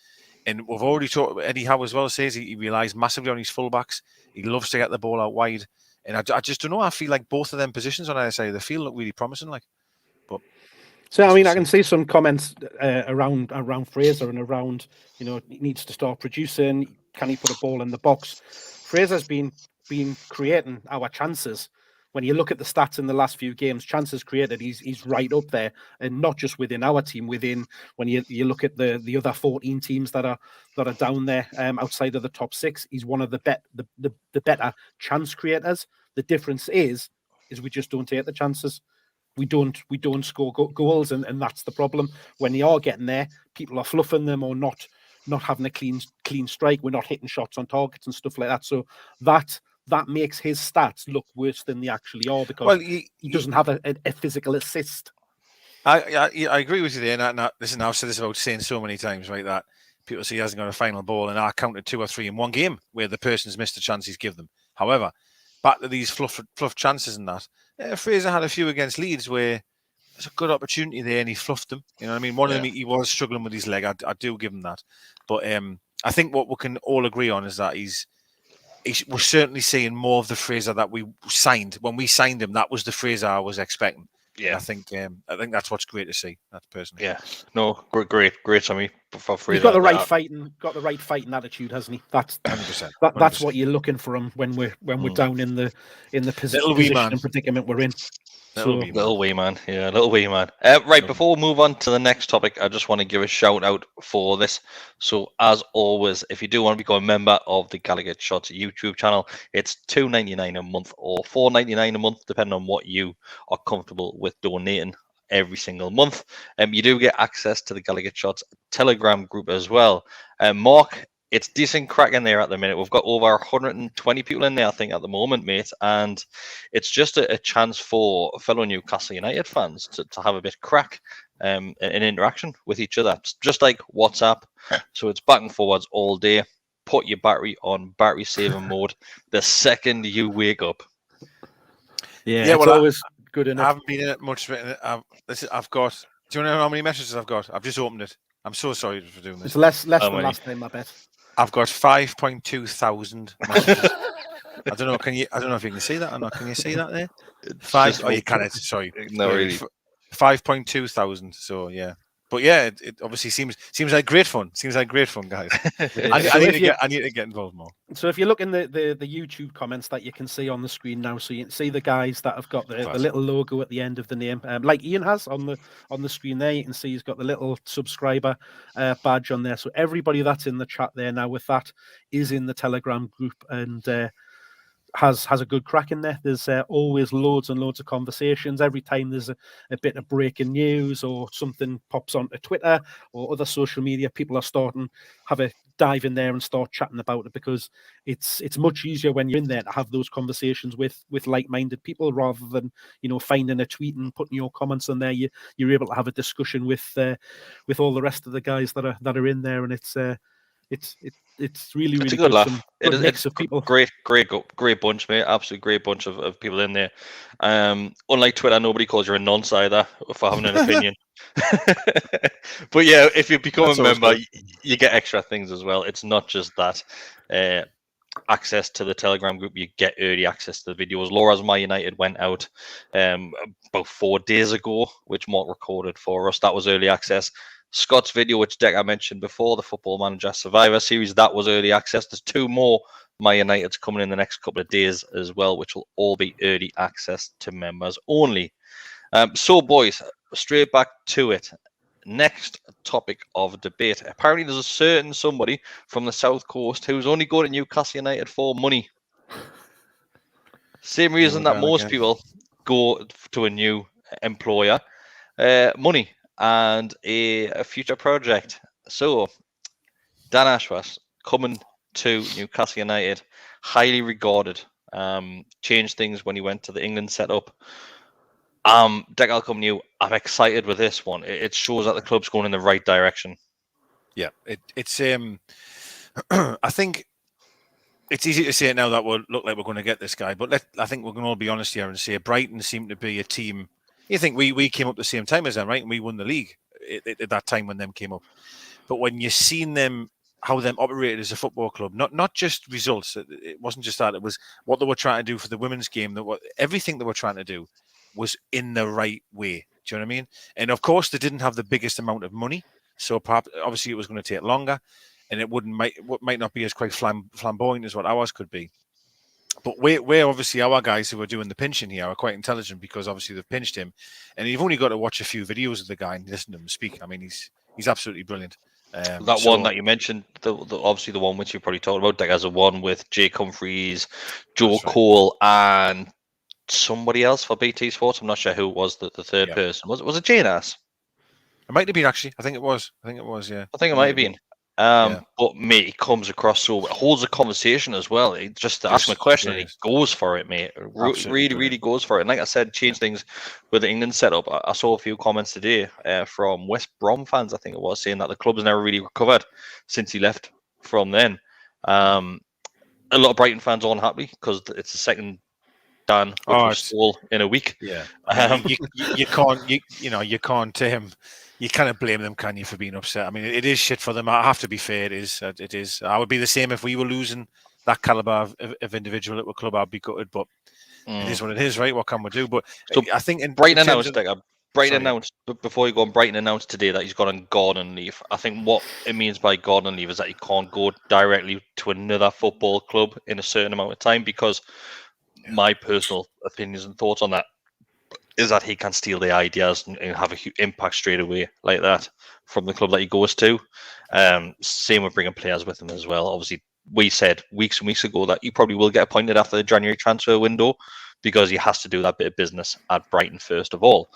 and we've already talked, Eddie Howe as well says he relies massively on his fullbacks. He loves to get the ball out wide. And I just don't know. I feel like both of them positions on either side of the field look really promising. So I mean, I can see some comments around Fraser and around, he needs to start producing. Can he put a ball in the box? Fraser's been creating our chances. When you look at the stats in the last few games, chances created, he's right up there, and not just within our team. When you look at the other 14 teams that are down there outside of the top 6, he's one of the better chance creators. The difference is we just don't take the chances. We don't score goals, and that's the problem. When they are getting there, people are fluffing them or not having a clean strike. We're not hitting shots on targets and stuff like that. So that makes his stats look worse than they actually are because he doesn't have a physical assist. I agree with you there. And listen, I've said this about saying so many times, right, that people say he hasn't got a final ball, and I counted 2 or 3 in one game where the person's missed a chance he's given them. However, back to these fluff chances and that, Fraser had a few against Leeds where there's a good opportunity there and he fluffed them. You know what I mean? One of them, he was struggling with his leg. I do give him that. But I think what we can all agree on is that we're certainly seeing more of the Fraser that we signed. When we signed him, that was the Fraser I was expecting. Yeah, I think that's what's great to see. That's personally. Yeah, no, great for me for Fraser. He's got the right fighting attitude, hasn't he? That's 100%. That's what you're looking for him when we're down in the position and predicament we're in. Little wee man. Right, before we move on to the next topic, I just want to give a shout out for this. So, as always, if you do want to become a member of the Gallowgateshots YouTube channel, it's $2.99 a month or $4.99 a month, depending on what you are comfortable with donating every single month. You do get access to the Gallowgateshots Telegram group as well. Mark, it's decent crack in there at the minute. We've got over 120 people in there, I think, at the moment, mate. And it's just a chance for fellow Newcastle United fans to have a bit of crack and interaction with each other. It's just like WhatsApp. So it's back and forwards all day. Put your battery on battery saving mode the second you wake up. Yeah, well, it's always good enough. I haven't been in it much. I've got... Do you know how many messages I've got? I've just opened it. I'm so sorry for doing this. It's less than last time, I bet. I've got 5.2 thousand messages. I don't know if you can see that or not. Can you see that there? You can. Sorry. No, really. 5.2 thousand. So yeah. But yeah, it obviously seems like great fun. Seems like great fun, guys. I need to get involved more. So if you look in the YouTube comments that you can see on the screen now, so you can see the guys that have got the little logo at the end of the name, like Ian has on the screen there. You can see he's got the little subscriber badge on there. So everybody that's in the chat there now with that is in the Telegram group and has a good crack in there. There's always loads and loads of conversations. Every time there's a bit of breaking news or something pops onto Twitter or other social media, people are starting have a dive in there and start chatting about it because it's much easier when you're in there to have those conversations with like-minded people rather than finding a tweet and putting your comments on there. You're able to have a discussion with all the rest of the guys that are in there, and it's It's really, It's really a good laugh. Some good mix of people. Great bunch, mate. Absolute great bunch of people in there. Unlike Twitter, nobody calls you a nonce either for having an opinion. But yeah, if you become a member, you get extra things as well. It's not just that. Access to the Telegram group, you get early access to the videos. Laura's My United went out about 4 days ago, which Mark recorded for us. That was early access. Scott's video, which I mentioned before, the Football Manager Survivor Series, that was early access. There's 2 more My United's coming in the next couple of days as well, which will all be early access to members only. So, boys, straight back to it. Next topic of debate. Apparently, there's a certain somebody from the South Coast who's only going to Newcastle United for money. Same reason that most people go to a new employer, money and a future project. So, Dan Ashworth coming to Newcastle United, highly regarded, changed things when he went to the England setup. Dick, I'll come to you. I'm excited with this one. It shows that the club's going in the right direction. Yeah, it's I think it's easy to say it now that we'll look like we're going to get this guy, but I think we're going to all be honest here and say Brighton seem to be a team. You think we came up the same time as them, right? And we won the league at that time when them came up. But when you've seen them, how them operated as a football club, not just results. It wasn't just that. It was what they were trying to do for the women's game. Everything they were trying to do was in the right way. Do you know what I mean? And of course, they didn't have the biggest amount of money, so perhaps obviously it was going to take longer, and it might not be as quite flamboyant as what ours could be. But we're obviously, our guys who are doing the pinching here are quite intelligent, because obviously they've pinched him, and you've only got to watch a few videos of the guy and listen to him speak. I mean, he's absolutely brilliant. One that you mentioned, obviously the one which you probably talked about, Dick, as a one with Jake Humphreys, Joe Cole, and somebody else for BT Sports. I'm not sure who it was the third person. Was it Jane Ass? It might have been, actually. I think it was. Yeah. I think it might have been. But mate, he comes across so it holds a conversation as well. He just asks him a question and he goes for it, mate. Really goes for it. And like I said, change things with the England setup. I saw a few comments today from West Brom fans, I think it was, saying that the club's never really recovered since he left from then. A lot of Brighton fans are unhappy because it's the second Dan stole in a week. Yeah, you can't. You can't blame them, can you, for being upset? I mean, it is shit for them. I have to be fair. It is. I would be the same if we were losing that caliber of individual at a club. I'd be gutted, but it is what it is, right? What can we do? But so I think Brighton announced before you go on. Brighton announced today that he's gone on garden leave. I think what it means by garden leave is that he can't go directly to another football club in a certain amount of time, because my personal opinions and thoughts on that is that he can steal the ideas and have a huge impact straight away like that from the club that he goes to. Same with bringing players with him as well. Obviously, we said weeks and weeks ago that he probably will get appointed after the January transfer window, because he has to do that bit of business at Brighton first of all.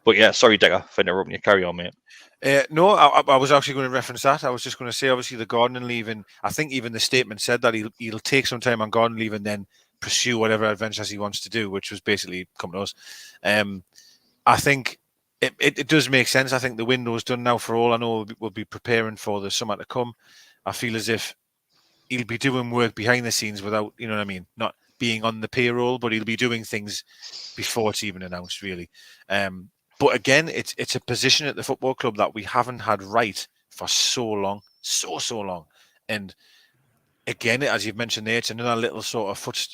But yeah, sorry, Decker, for interrupting you. Carry on, mate. No, I was actually going to reference that. I was just going to say, obviously, the gardening leave, and I think even the statement said that he'll take some time on garden leave and then pursue whatever adventures he wants to do, which was basically come to us. I think it does make sense. I think the window's done now. For all I know, we'll be preparing for the summer to come. I feel as if he'll be doing work behind the scenes without, you know what I mean, not being on the payroll, but he'll be doing things before it's even announced, really. But again, it's a position at the football club that we haven't had right for so long, so long. And again, as you've mentioned there, it's another little sort of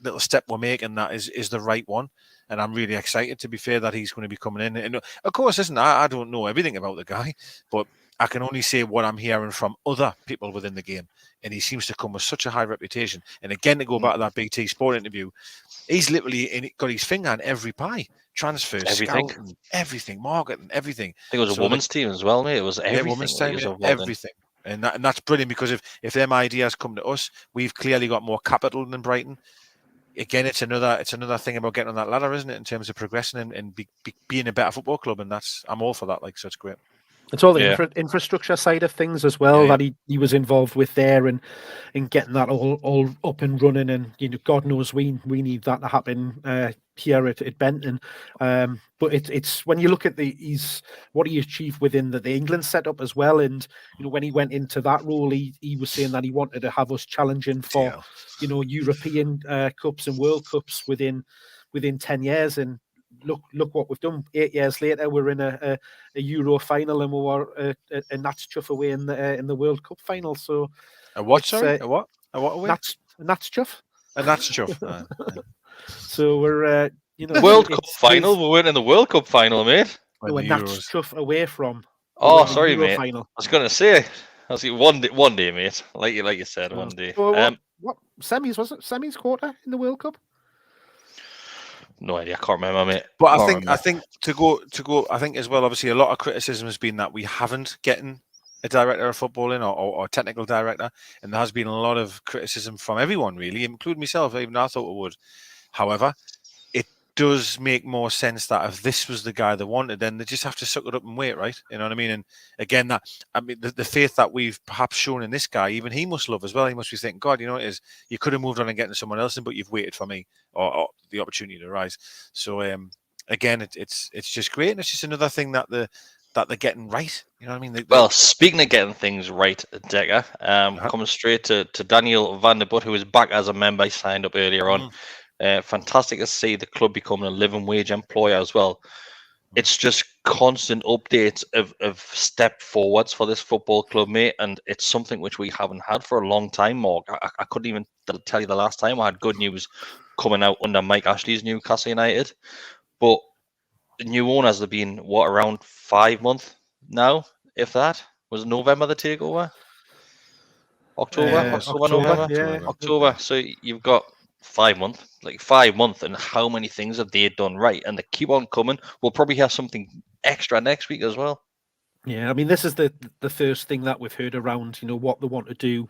little step we're making that is the right one. And I'm really excited, to be fair, that he's going to be coming in. And of course, listen, I don't know everything about the guy, but I can only say what I'm hearing from other people within the game. And he seems to come with such a high reputation. And again, to go back to that BT Sport interview, he's literally got his finger on every pie. Transfers, scouting, everything, marketing, everything. I think it was a women's team as well, mate. It was everything. Women's team, everything. And that's brilliant, because if them ideas come to us, we've clearly got more capital than Brighton. Again, it's another thing about getting on that ladder, isn't it, in terms of progressing and being a better football club. And I'm all for that. Like, so it's great. It's all the infrastructure side of things as well that he was involved with there, and in getting that all up and running. And God knows we need that to happen here at Benton. But it's when you look at what he achieved within the England setup as well, and when he went into that role, he was saying that he wanted to have us challenging for European Cups and World Cups within 10 years, and look what we've done. 8 years later, we're in a Euro final, and we were a Nats chuff away in the World Cup final. So a what? Sorry, a what away? Nats chuff. A Nats chuff. So we're World Cup final. We weren't in the World Cup final, mate. We're Nats chuff away from. Oh, sorry, mate. Final. I was going to say. I was one day, mate. Like you said, one day. What semis was it? Semis, quarter in the World Cup? No idea. I can't remember, mate. But I think to go. I think as well. Obviously, a lot of criticism has been that we haven't gotten a director of footballing or technical director, and there has been a lot of criticism from everyone, really, including myself. Even I thought it would. However, it does make more sense that if this was the guy they wanted, then they just have to suck it up and wait, right? You know what I mean? And again, the faith that we've perhaps shown in this guy, even he must love as well. He must be thinking, God, it is, you could have moved on and getting someone else in, but you've waited for me or the opportunity to rise. So again, it's just great, and it's just another thing that they're getting right. You know what I mean? Well, speaking of getting things right, Decker, coming straight to Daniel van der Butt, who was back as a member. He signed up earlier on. Fantastic to see the club becoming a living wage employer as well. It's just constant updates of step forwards for this football club, mate, and it's something which we haven't had for a long time, Mark. I couldn't even tell you the last time I had good news coming out under Mike Ashley's Newcastle United, but the new owners have been, around 5 months now, if that? Was it November the takeover? October? October. So you've got 5 months, and how many things have they done right? And they keep on coming. We'll probably have something extra next week as well. Yeah, I mean, this is the first thing that we've heard around, what they want to do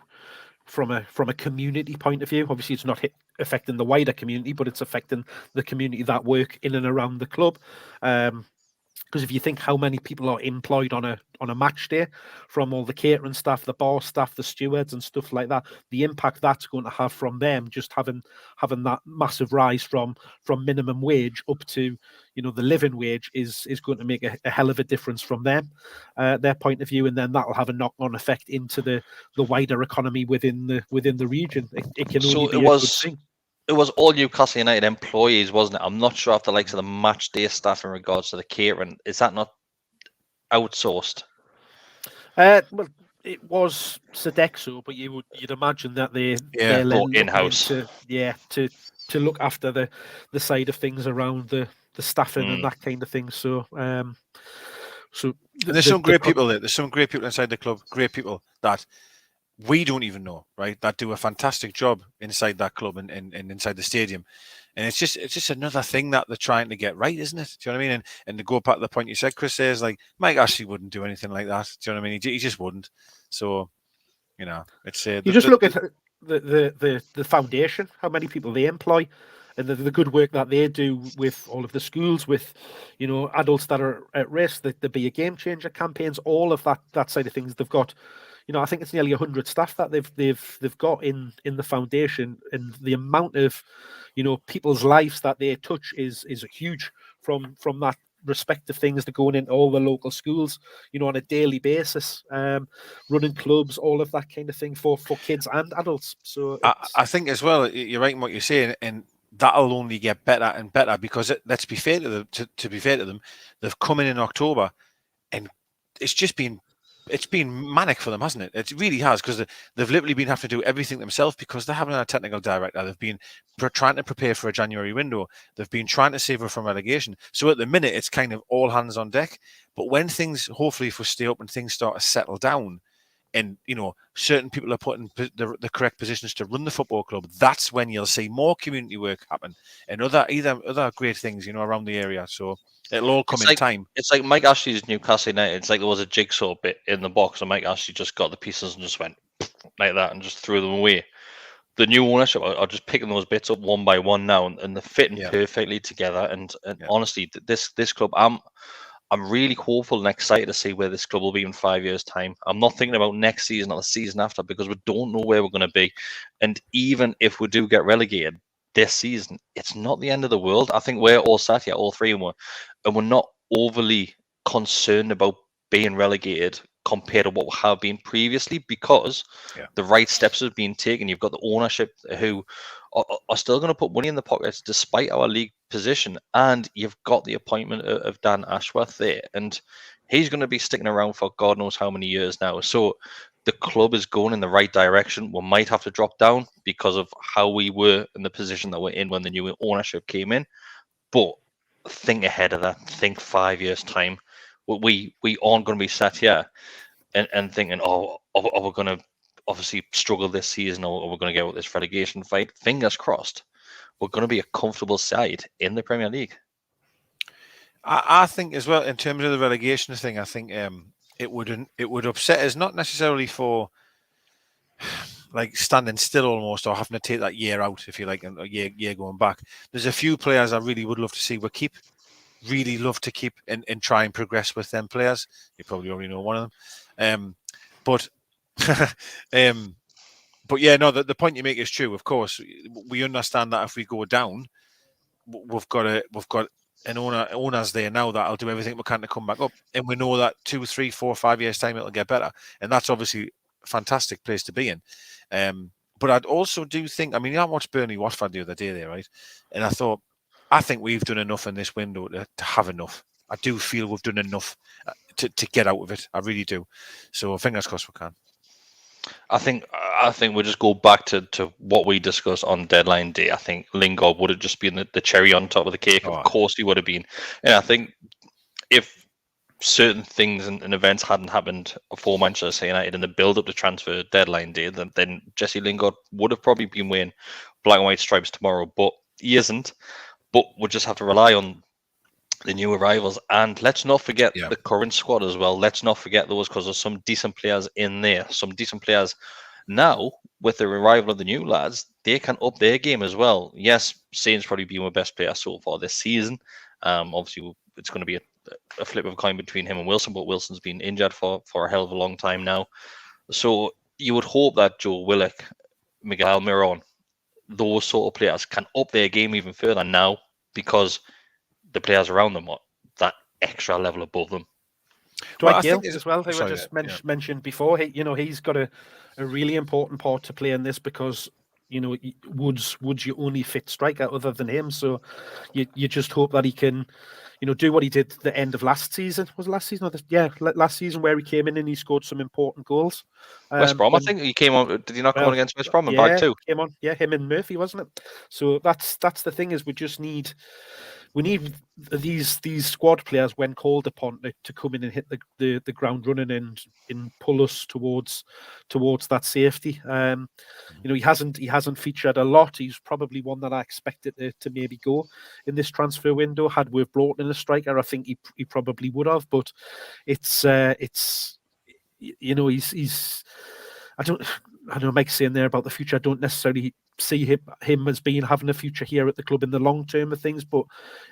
from a community point of view. Obviously, it's not affecting the wider community, but it's affecting the community that work in and around the club. Because if you think how many people are employed on a match day, from all the catering staff, the bar staff, the stewards and stuff like that, the impact that's going to have from them, just having that massive rise from minimum wage up to the living wage is going to make a hell of a difference from them, their point of view, and then that'll have a knock-on effect into the wider economy within the region. It can only be a good thing. It was all Newcastle United employees, wasn't it? I'm not sure if the likes of the match day staff in regards to the catering, is that not outsourced? Well, it was Sodexo, but you'd imagine that they're in-house. To look after the side of things around the staffing and that kind of thing. So there's some great people there. There's some great people inside the club. Great people that we don't even know, right? That do a fantastic job inside that club and inside the stadium. And it's just another thing that they're trying to get right, isn't it? Do you know what I mean? And to go back to the point you said, Chris, says Mike Ashley wouldn't do anything like that. Do you know what I mean? He just wouldn't. So, it's you just look at the foundation, how many people they employ, and the good work that they do with all of the schools, with adults that are at risk, the Be a Game Changer campaigns, all of that side of things. They've got, I think it's nearly 100 staff that they've got in the foundation, and the amount of people's lives that they touch is huge from that respective things. They're going into all the local schools, on a daily basis, running clubs, all of that kind of thing for kids and adults. So I think as well, you're right in what you're saying, and that'll only get better and better because let's be fair to them. To be fair to them, they've come in October, and it's been manic for them, hasn't it? It really has, because they've literally been having to do everything themselves because they haven't had a technical director. They've been trying to prepare for a January window. They've been trying to save her from relegation. So at the minute, it's kind of all hands on deck. But when things, hopefully, if we stay up and things start to settle down, and certain people are put in the correct positions to run the football club, that's when you'll see more community work happen and other great things, around the area. So it'll all come in time. It's like Mike Ashley's Newcastle United. It's like there was a jigsaw bit in the box, and Mike Ashley just got the pieces and just went like that and just threw them away. The new ownership are just picking those bits up one by one now, and they're fitting perfectly together. And honestly, this club, I'm really hopeful and excited to see where this club will be in 5 years' time. I'm not thinking about next season or the season after, because we don't know where we're going to be. And even if we do get relegated, this season, it's not the end of the world. I think we're all sat here, all three, and we're not overly concerned about being relegated compared to what we have been previously, because the right steps have been taken. You've got the ownership who are still going to put money in the pockets despite our league position, and you've got the appointment of Dan Ashworth there, and he's going to be sticking around for God knows how many years now. So the club is going in the right direction. We might have to drop down because of how we were in the position that we're in when the new ownership came in, but think ahead of that. Think 5 years time. We aren't going to be sat here and thinking, oh, are we going to obviously struggle this season, or we're going to get out this relegation fight. Fingers crossed, we're going to be a comfortable side in the Premier League. I think as well, in terms of the relegation thing, I think it would upset us, not necessarily for like standing still almost, or having to take that year out, if you like, and a year going back. There's a few players I really would love to see really love to keep and try and progress with them players. You probably already know one of them. But yeah, no, the point you make is true. Of course, we understand that if we go down, we've got an owners there now that'll do everything we can to come back up, and we know that 2, 3, 4, 5 years time it'll get better, and that's obviously a fantastic place to be in. But I'd also do think, I mean, I watched Burnley Watford the other day there, right? And I think we've done enough in this window to have enough. I do feel we've done enough to get out of it. I really do. So fingers crossed we can. I think we'll just go back to what we discussed on deadline day. I think Lingard would have just been the cherry on top of the cake. Of course he would have been. And I think if certain things and events hadn't happened for Manchester United in the build-up to transfer deadline day, then Jesse Lingard would have probably been wearing black and white stripes tomorrow. But he isn't. But we'll just have to rely on the new arrivals, and let's not forget the current squad as well. Let's not forget those, because there's some decent players in there. Some decent players now, with the arrival of the new lads, they can up their game as well. Yes, Saint's probably been my best player so far this season. Obviously, it's going to be a flip of a coin between him and Wilson, but Wilson's been injured for a hell of a long time now. So you would hope that Joe Willock, Miguel Almiron, those sort of players can up their game even further now, because the players around them are that extra level above them. Dwight Gale as well, who I just mentioned before. He's got a really important part to play in this, because Woods your only fit striker other than him. So you just hope that he can, do what he did at the end of last season. Was it last season? Last season, where he came in and he scored some important goals. West Brom, I think he came on. Did he not come on against West Brom? Yeah, too? Came on. Yeah, him and Murphy, wasn't it? So that's the thing, is we need these squad players, when called upon, to come in and hit the ground running and pull us towards that safety. He hasn't featured a lot. He's probably one that I expected to maybe go in this transfer window. Had we brought in a striker, I think he probably would have. But he's I don't Mike's saying there about the future. I don't necessarily see him as having a future here at the club in the long term of things, but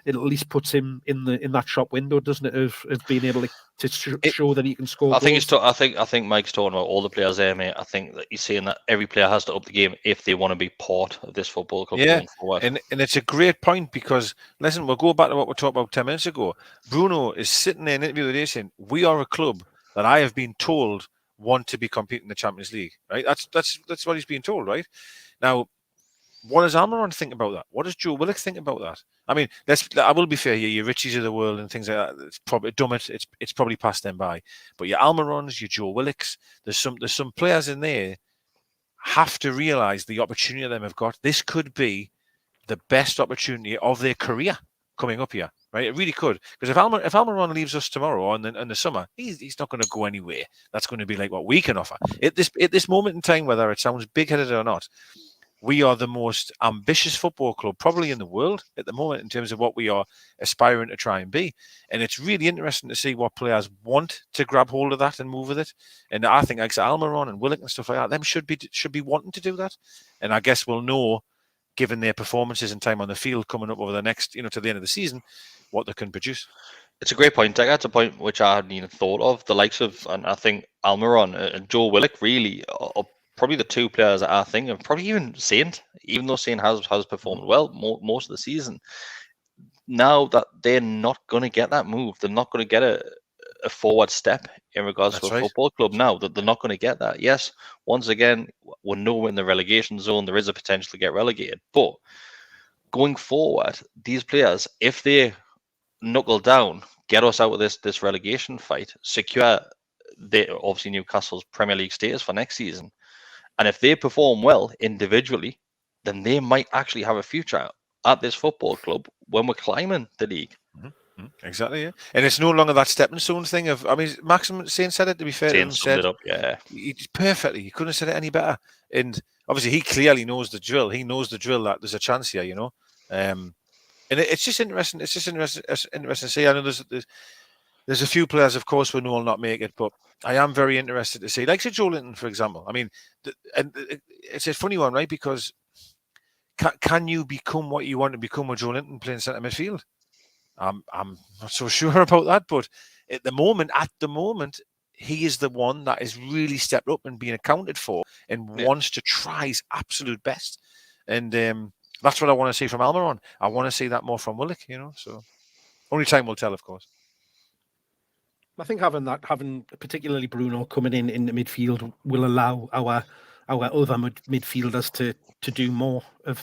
it at least puts him in that shop window, doesn't it, of being able to show that he can score. I think Mike's talking about all the players there, mate. I think that he's saying that every player has to up the game if they want to be part of this football club going forward. And it's a great point, because listen, we'll go back to what we talked about 10 minutes ago. Bruno is sitting there in an interview today saying, we are a club that I have been told want to be competing in the Champions League, right? That's what he's being told, right? Now, what does Almiron think about that? What does Joe Willock think about that? I mean, I will be fair here. Your Richies of the world and things like that, it's probably it's probably passed them by. But your Almirons, your Joe Willocks, there's some players in there have to realise the opportunity them have got. This could be the best opportunity of their career coming up here, right? It really could. Because if Almiron leaves us tomorrow or in the summer, he's not going to go anywhere. That's going to be like what we can offer. At this moment in time, whether it sounds big-headed or not, we are the most ambitious football club probably in the world at the moment in terms of what we are aspiring to try and be. And it's really interesting to see what players want to grab hold of that and move with it. And I think like Almiron and Willock and stuff like that, them should be wanting to do that. And I guess we'll know, given their performances and time on the field coming up over the next, to the end of the season, what they can produce. It's a great point. That's a point which I hadn't even thought of. The likes of, and I think Almiron and Joe Willock really are probably the two players that I think, and probably even Saint, even though Saint has performed well most of the season, now that they're not going to get that move, they're not going to get a forward step in regards to a football club now, that they're not going to get that. Yes, once again, we're nowhere in the relegation zone. There is a potential to get relegated. But going forward, these players, if they knuckle down, get us out of this relegation fight, secure obviously Newcastle's Premier League status for next season, and if they perform well individually, then they might actually have a future at this football club when we're climbing the league. Exactly, yeah. And it's no longer that stepping stone thing of, I mean, Maxim Saint said it, to be fair to him. Summed it up, yeah. Perfectly. He couldn't have said it any better. And obviously he clearly knows the drill. He knows the drill that there's a chance here, you know. And it's just interesting. It's just interesting to see. I know there's a few players, of course, we know will not make it, but I am very interested to see, like say Joe Linton, for example. I mean, it's a funny one, right? Because can you become what you want to become with Joe Linton playing centre midfield? I'm not so sure about that, but at the moment, he is the one that is really stepped up and being accounted for and wants to try his absolute best. And that's what I want to see from Almiron. I want to see that more from Willock, you know. So only time will tell, of course. I think having particularly Bruno coming in the midfield will allow our other midfielders to do more of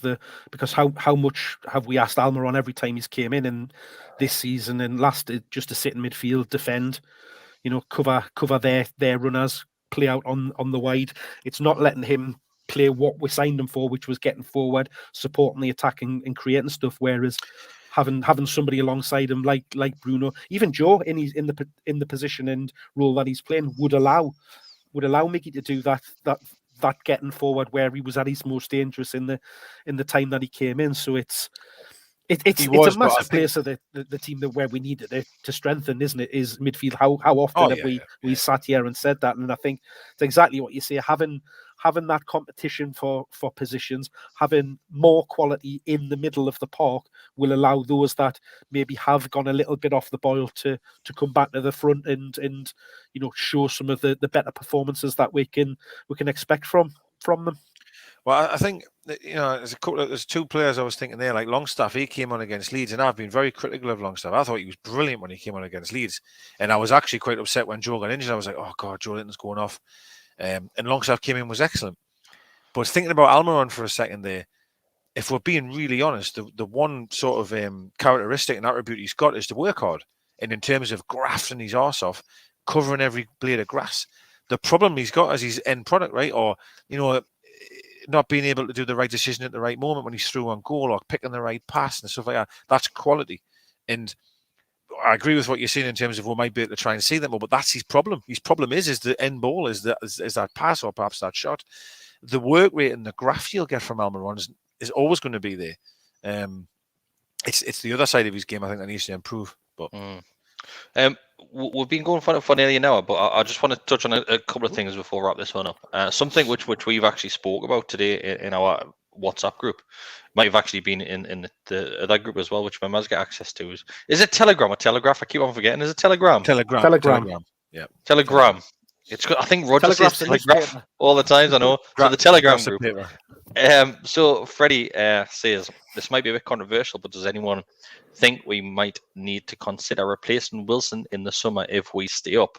because how much have we asked Almiron every time he's came in this season and last, just to sit in midfield, defend, you know, cover their runners, play out on the wide. It's not letting him play what we signed him for, which was getting forward, supporting the attack and creating stuff. Whereas having somebody alongside him like Bruno, even Joe in the position and role that he's playing would allow Mickey to do that getting forward where he was at his most dangerous in the time that he came in. So it's a massive place of the team where we needed it to strengthen, isn't it? Is midfield. How often have we sat here and said that? And I think it's exactly what you say. Having that competition for positions, having more quality in the middle of the park will allow those that maybe have gone a little bit off the boil to come back to the front and you know, show some of the better performances that we can expect from them. Well, I think that, you know, there's two players I was thinking there, like Longstaff. He came on against Leeds, and I've been very critical of Longstaff. I thought he was brilliant when he came on against Leeds, and I was actually quite upset when Joe got injured. I was like, oh God, Joe Linton's going off. And Longstaff came in, was excellent. But thinking about Almiron for a second there, if we're being really honest, the one sort of characteristic and attribute he's got is to work hard. And in terms of grafting his arse off, covering every blade of grass. The problem he's got is his end product, right? Or, you know, not being able to do the right decision at the right moment when he's through on goal or picking the right pass and stuff like that. That's quality. And I agree with what you're saying in terms of we might be able to try and see that more, but that's his problem. His problem is the end ball, is that pass or perhaps that shot. The work rate and the graft you'll get from Almiron is always going to be there. It's the other side of his game, I think, that needs to improve. But we've been going for nearly an hour, but I just want to touch on a couple of things before we wrap this one up. Something which we've actually spoke about today in our WhatsApp group, might have actually been in that group as well, which members get access to. Is it Telegram or Telegraph? I keep on forgetting. Is it Telegram? Telegram. Yeah. Telegram. It's good. I think Roger says Telegraph all the times. I know. So the Telegram group. So Freddie says this might be a bit controversial, but does anyone think we might need to consider replacing Wilson in the summer if we stay up?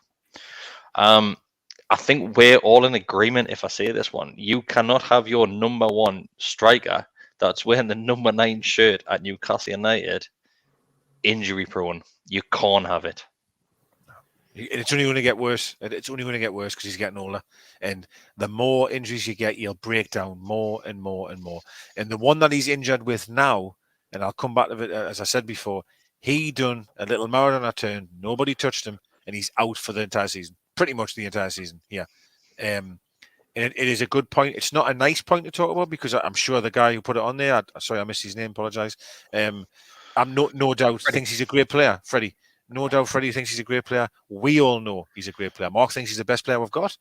I think we're all in agreement if I say this one. You cannot have your number one striker that's wearing the number 9 shirt at Newcastle United injury prone. You can't have it. It's only going to get worse. It's only going to get worse because he's getting older. And the more injuries you get, you'll break down more and more and more. And the one that he's injured with now, and I'll come back to it, as I said before, he done a little marathon turn. Nobody touched him, and he's out for the entire season. Pretty much the entire season, yeah. And it is a good point. It's not a nice point to talk about because I'm sure the guy who put it on there, sorry, I missed his name, apologise. I'm no doubt thinks he's a great player, Freddie. No doubt Freddie thinks he's a great player. We all know he's a great player. Mark thinks he's the best player we've got.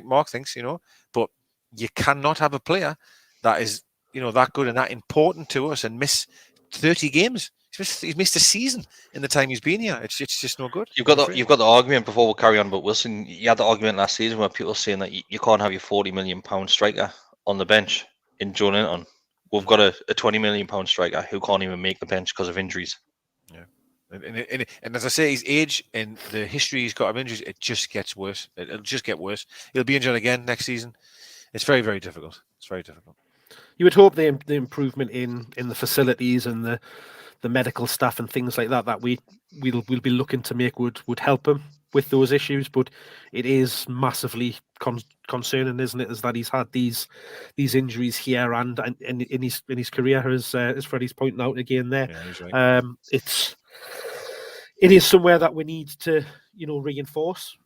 Mark thinks, you know, but you cannot have a player that is, you know, that good and that important to us and miss 30 games. He's missed a season in the time he's been here. It's just no good. You've got the argument before we carry on about Wilson. You had the argument last season where people were saying that you can't have your £40 million striker on the bench in Joe Linton. We've got a £20 million striker who can't even make the bench because of injuries. Yeah, and as I say, his age and the history he's got of injuries, it just gets worse. It'll just get worse. He'll be injured again next season. It's very, very difficult. It's very difficult. You would hope the improvement in the facilities and the medical staff and things like that we'll be looking to make would help him with those issues, but it is massively concerning, isn't it? Is that he's had these injuries here and in his career, as Freddie's pointing out again there. Yeah, he's right. It is somewhere that we need to reinforce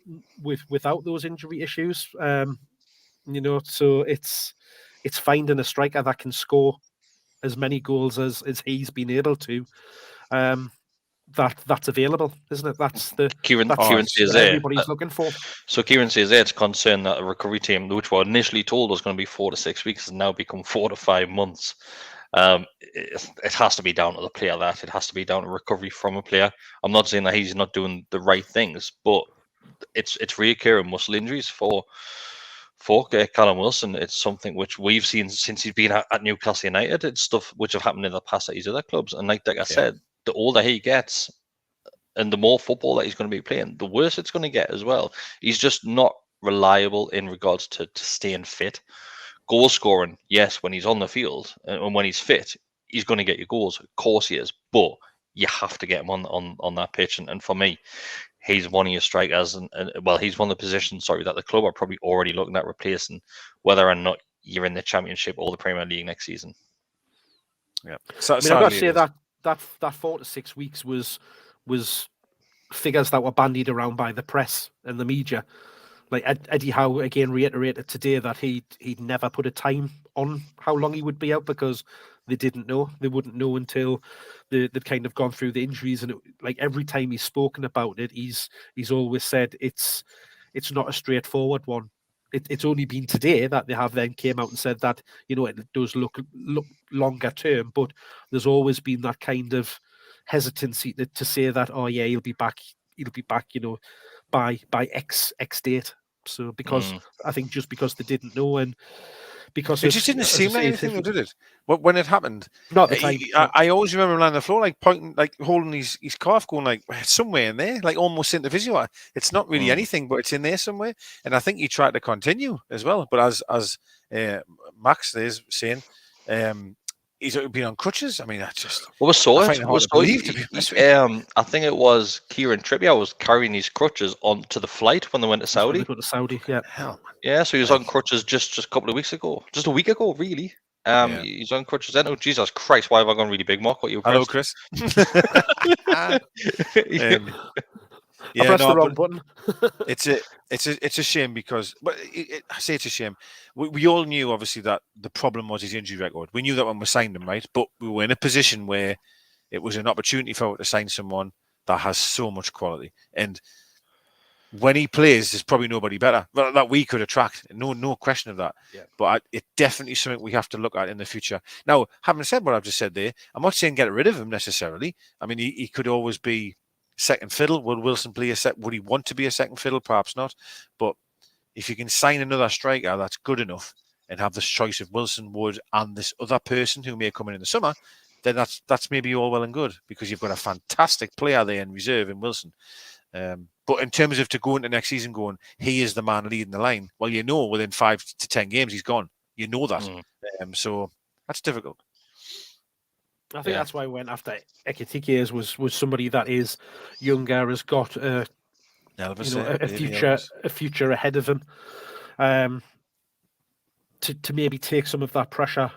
without those injury issues. So it's finding a striker that can score as many goals as he's been able to. That's available, isn't it? That's Kieran says that everybody's looking for. So Kieran says it's a concern that a recovery team, which were initially told was going to be 4 to 6 weeks, has now become 4 to 5 months. It has to be down to the player. It has to be down to recovery from a player. I'm not saying that he's not doing the right things, but it's reoccurring muscle injuries for Callum Wilson. It's something which we've seen since he's been at Newcastle United. It's stuff which have happened in the past at his other clubs. And like I said, the older he gets and the more football that he's going to be playing, the worse it's going to get as well. He's just not reliable in regards to staying fit. Goal scoring, yes, when he's on the field and when he's fit, he's going to get your goals. Of course he is, but you have to get him on that pitch. And for me, he's one of your strikers, and he's one of the positions, that the club are probably already looking at replacing, whether or not you're in the Championship or the Premier League next season. Yeah, I've got to say that 4 to 6 weeks was figures that were bandied around by the press and the media. Like Eddie Howe again reiterated today that he'd never put a time on how long he would be out because they didn't know. They wouldn't know until they'd kind of gone through the injuries. And every time he's spoken about it, he's always said it's not a straightforward one. It's only been today that they have then came out and said that it does look longer term, but there's always been that kind of hesitancy to say that he'll be back by X date. So because I think just because they didn't know and because it just didn't seem like anything, did it? When it happened, not the time. I always remember him lying on the floor, pointing, holding his calf, going it's somewhere in there, almost in the physio. It's not really anything, but it's in there somewhere. And I think he tried to continue as well. But as Max is saying, he's been on crutches. I mean, that's just. I think it was Kieran Trippier was carrying his crutches onto the flight when they went to Saudi. Yeah. Hell. Yeah, so he was on crutches just a couple of weeks ago, just a week ago, really. He's on crutches. Oh, Jesus Christ! Why have I gone really big, Mark? What you? Hello, Chris. I pressed the wrong button. It's a shame because, I say it's a shame. We all knew obviously that the problem was his injury record. We knew that when we signed him, right? But we were in a position where it was an opportunity for us to sign someone that has so much quality. And when he plays, there's probably nobody better that we could attract. No question of that. Yeah. But it's definitely something we have to look at in the future. Now, having said what I've just said there, I'm not saying get rid of him necessarily. I mean, he could always be second fiddle. Would Wilson play would he want to be a second fiddle? Perhaps not. But if you can sign another striker that's good enough and have this choice of Wilson, Wood, and this other person who may come in the summer, then that's maybe all well and good because you've got a fantastic player there in reserve in Wilson. But in terms of to go into next season going, he is the man leading the line. Well, within 5 to 10 games he's gone. You know that. So that's difficult. I think that's why we went after Ekitike was somebody that is younger, has got a future ahead of him. To maybe take some of that pressure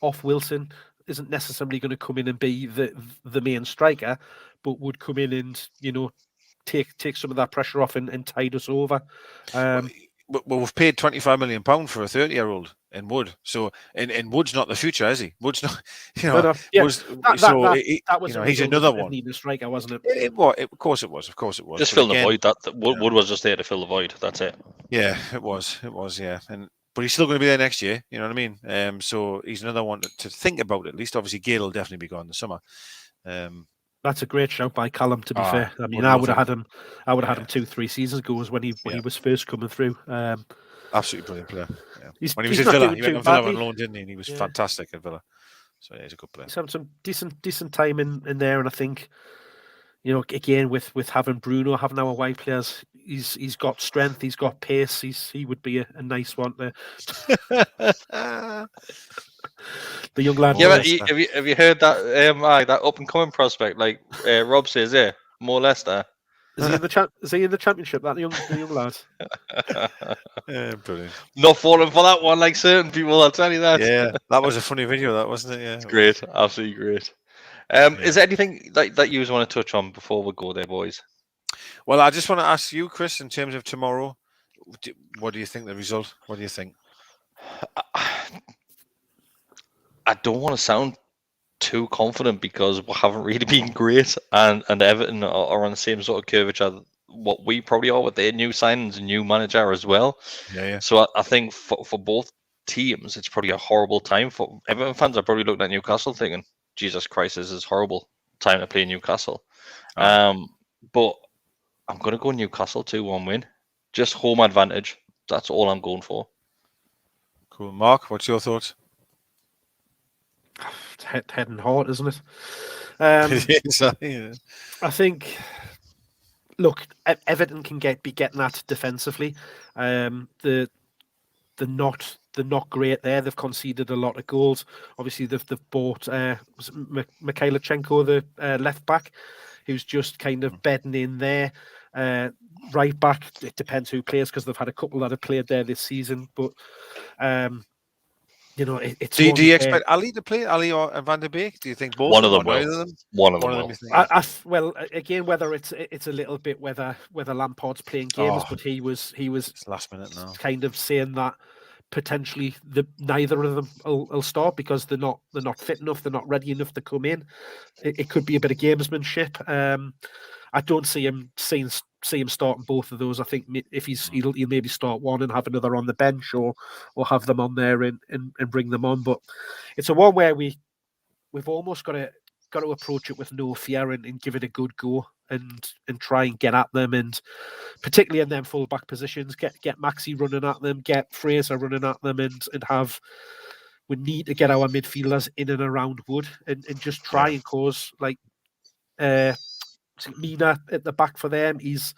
off Wilson, isn't necessarily going to come in and be the main striker, but would come in and take some of that pressure off and tide us over. Well, we've paid £25 million for a 30-year-old in Wood. So, and Wood's not the future, is he? Wood's not, that was he's another one. Needing a striker, wasn't it? Of course it was. Just fill the void. Wood was just there to fill the void. That's it. Yeah, it was. Yeah, and but he's still going to be there next year. You know what I mean? So he's another one to think about. At least, obviously, Gale will definitely be gone this summer. That's a great shout by Callum. To be fair, I mean, would I love would have had him. him. I would have had him 2-3 seasons ago, was when he was first coming through. Absolutely brilliant player. Yeah. When he was he's at not Villa, doing he went too on Villa badly. on loan, didn't he? And he was fantastic at Villa. So yeah, he's a good player. He's had some decent time in there, and I think, you know, again with having Bruno, having our wide players, he's got strength, he's got pace. He would be a nice one there. The young lad. Yeah, have you heard that that up and coming prospect? Like Rob says, more Leicester. Is he in the championship? The young lad. Brilliant. Not falling for that one, like certain people. I'll tell you that. Yeah, that was a funny video, that wasn't it? Yeah, it's great, absolutely great. Is there anything that you want to touch on before we go there, boys? Well, I just want to ask you, Chris, in terms of tomorrow, what do you think the result? What do you think? I don't want to sound too confident because we haven't really been great, and Everton are on the same sort of curvature what we probably are with their new signings and new manager as well. Yeah. So I think for both teams, it's probably a horrible time. For Everton fans are probably looking at Newcastle thinking, Jesus Christ, this is horrible time to play Newcastle. But I'm going to go Newcastle 2-1 win. Just home advantage. That's all I'm going for. Cool. Mark, what's your thoughts? It's head and heart, isn't it? Yeah. I think, look, Everton can be getting that defensively. They're not great there. They've conceded a lot of goals. Obviously, they've bought Mikhailichenko, the left back, who's just kind of bedding in there. Right back, it depends who plays because they've had a couple that have played there this season. But you know, it's. Do you expect Ali to play, Ali or Van der Beek? Do you think both? One of them will. One of them will. Well, again, whether it's a little bit whether Lampard's playing games, but he was it's last minute now, kind of saying that potentially neither of them will start because they're not fit enough, they're not ready enough to come in. It could be a bit of gamesmanship. I don't see him starting both of those. I think if he'll maybe start one and have another on the bench, or have them on there and bring them on. But it's a one where we've almost got to approach it with no fear and give it a good go and try and get at them, and particularly in them full back positions, get Maxi running at them, get Fraser running at them, and have. We need to get our midfielders in and around Wood and just try and cause like. Mina at the back for them. He's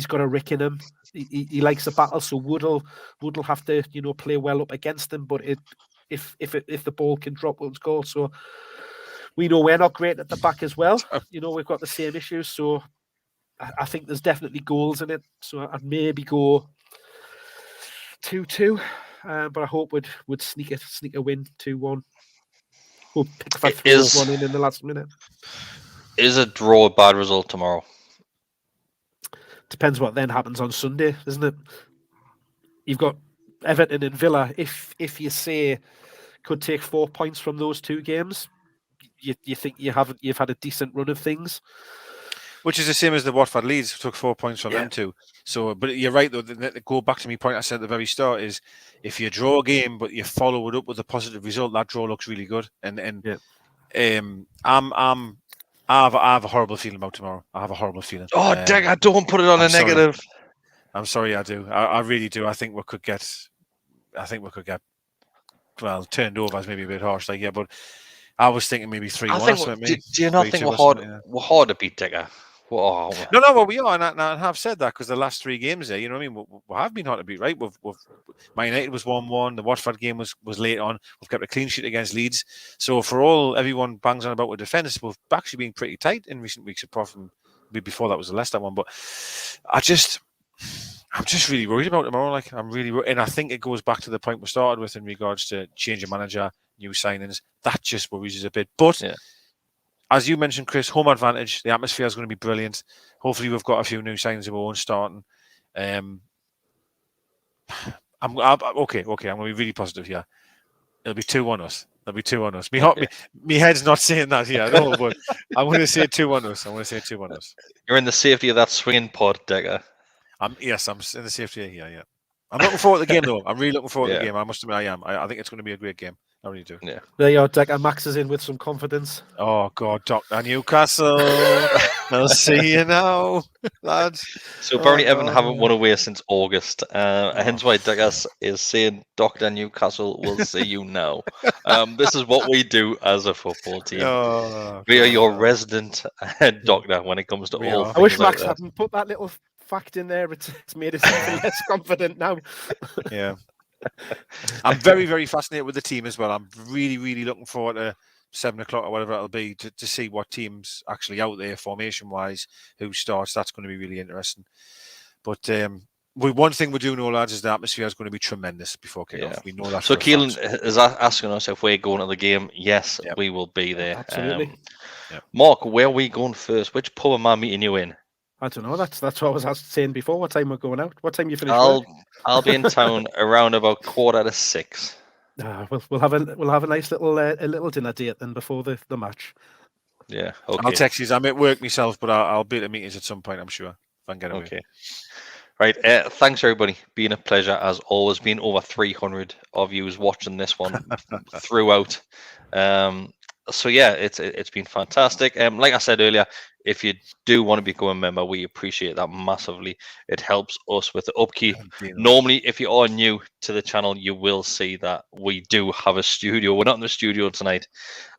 got a rick in him. He likes the battle, so Wood'll have to play well up against him. But if the ball can drop, Wood's goal. So we know we're not great at the back as well. We've got the same issues. So I think there's definitely goals in it. So I'd maybe go 2-2, but I hope would sneak a win 2-1. We'll pick if I throw one in the last minute. Is a draw a bad result tomorrow? Depends what then happens on Sunday, isn't it? You've got Everton and Villa. If you say could take 4 points from those two games, you think you've had a decent run of things. Which is the same as the Watford Leeds took 4 points from them too. So, but you're right though. Go back to my point I said at the very start is if you draw a game but you follow it up with a positive result, that draw looks really good. I have a horrible feeling about tomorrow. I have a horrible feeling. Oh, dang, I don't put it on a negative. I'm sorry, I do. I really do. I think we could get, well, turned over is maybe a bit harsh. But I was thinking maybe 3-1. Do you not think we're hard to beat, Digger? No, well, we are, and I have said that because the last 3 games there, you know what I mean? We have been hard to beat, right? Man United was 1-1. The Watford game was late on. We've kept a clean sheet against Leeds. So for everyone bangs on about with defence, we've actually been pretty tight in recent weeks, apart from before that was the Leicester one. But I'm just really worried about tomorrow. I'm really worried, and I think it goes back to the point we started with in regards to change of manager, new signings. That just worries us a bit. But as you mentioned, Chris, home advantage. The atmosphere is going to be brilliant. Hopefully, we've got a few new signings of our own starting. I'm okay. I'm going to be really positive here. It'll be 2-1 us. It'll be 2-1 us. Me head's not saying that here. No, but I'm going to say 2-1 us. You're in the safety of that swinging pod, Digger. Yes, I'm in the safety here. Yeah. I'm looking forward to the game, though. I'm really looking forward to Yeah. the game. I must admit, I am. I think it's going to be a great game. I really do. Yeah. There you are, Decker. Max is in with some confidence. Oh, God, Dr. Newcastle. I'll see you now, lads. So apparently Everton God, haven't yeah. won away since August. Hence why Douglas is saying Dr. Newcastle will see you now. This is what we do as a football team. Oh, We are God, your no. resident doctor when it comes to We all are. I wish things like Max that. hadn't put that little fact in there. It's made us even less confident now. Yeah. I'm very, very fascinated with the team as well. I'm really, really looking forward to 7 o'clock or whatever it'll be to see what team's actually out there formation wise, who starts. That's going to be really interesting. But one thing we do know, lads, is the atmosphere is going to be tremendous before kickoff. Yeah. We know that. So for a Keelan fact. is asking us if we're going to the game. Yes, Yep. we will be there. Absolutely. Yep. Mark, where are we going first? Which pub am I meeting you in? I don't know. That's what I was saying before. What time we're going out? What time you finish work? I'll be in town around about 5:45. We'll have a nice little dinner date then before the match. Yeah. Okay. I'll text you. I'm at work myself, but I'll be at the meetings at some point, I'm sure, if I can get away. Okay. Right. Thanks, everybody. Been a pleasure, as always. Been over 300 of you watching this one throughout. So, yeah, it's been fantastic. Like I said earlier, if you do want to become a member, we appreciate that massively. It helps us with the upkeep. Normally, if you are new to the channel, you will see that we do have a studio. We're not in the studio tonight.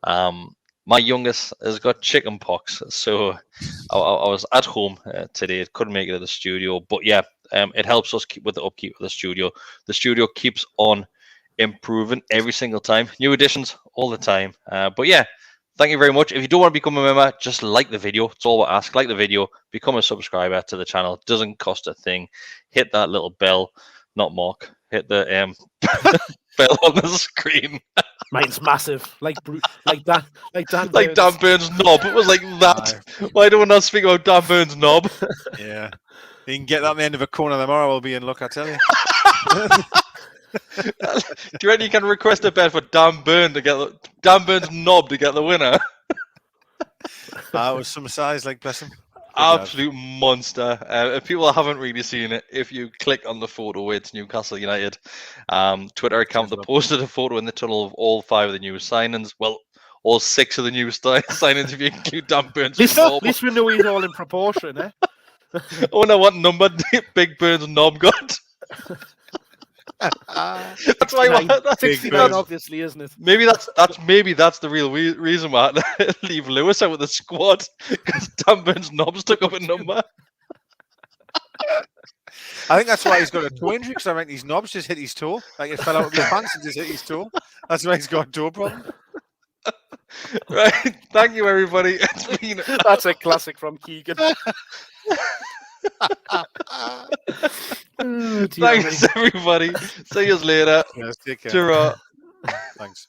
My youngest has got chicken pox, so I was at home today. Couldn't make it to the studio, but yeah, it helps us keep with the upkeep of the studio. The studio keeps on improving every single time. New additions all the time. But yeah, thank you very much. If you do want to become a member, just like the video. It's all we ask. Like the video, become a subscriber to the channel. It doesn't cost a thing. Hit that little bell. Not Mark. Hit the bell on the screen. Mine's massive, like Dan. Like Burns. Dan Burns' knob. It was like that. Why do we not speak about Dan Burns' knob? Yeah. You can get that at the end of a corner tomorrow. I'll be in luck, I tell you. Do you reckon you can request a bet for Dan Burns knob to get the winner? That was some size, like, bless him. Absolute monster. If people haven't really seen it, if you click on the photo, it's Newcastle United Twitter account that posted a photo in the tunnel of all 5 of the new signings. Well, all 6 of the new signings if you include Dan Burns. At least we know he's all in proportion, eh? I wonder what number Big Burns knob got. That's why. That's 69, obviously, isn't it? Maybe that's the real reason why I had to leave Lewis out with the squad, because Dan Burns' knobs took up a number. I think that's why he's got a toe injury, because I think his knobs just hit his toe. Like it fell out of his pants and just hit his toe. That's why he's got a toe problem. Right. Thank you, everybody. That's a classic from Keegan. Thanks, everybody. See you later. Yes, take care. Ta-ra. Thanks.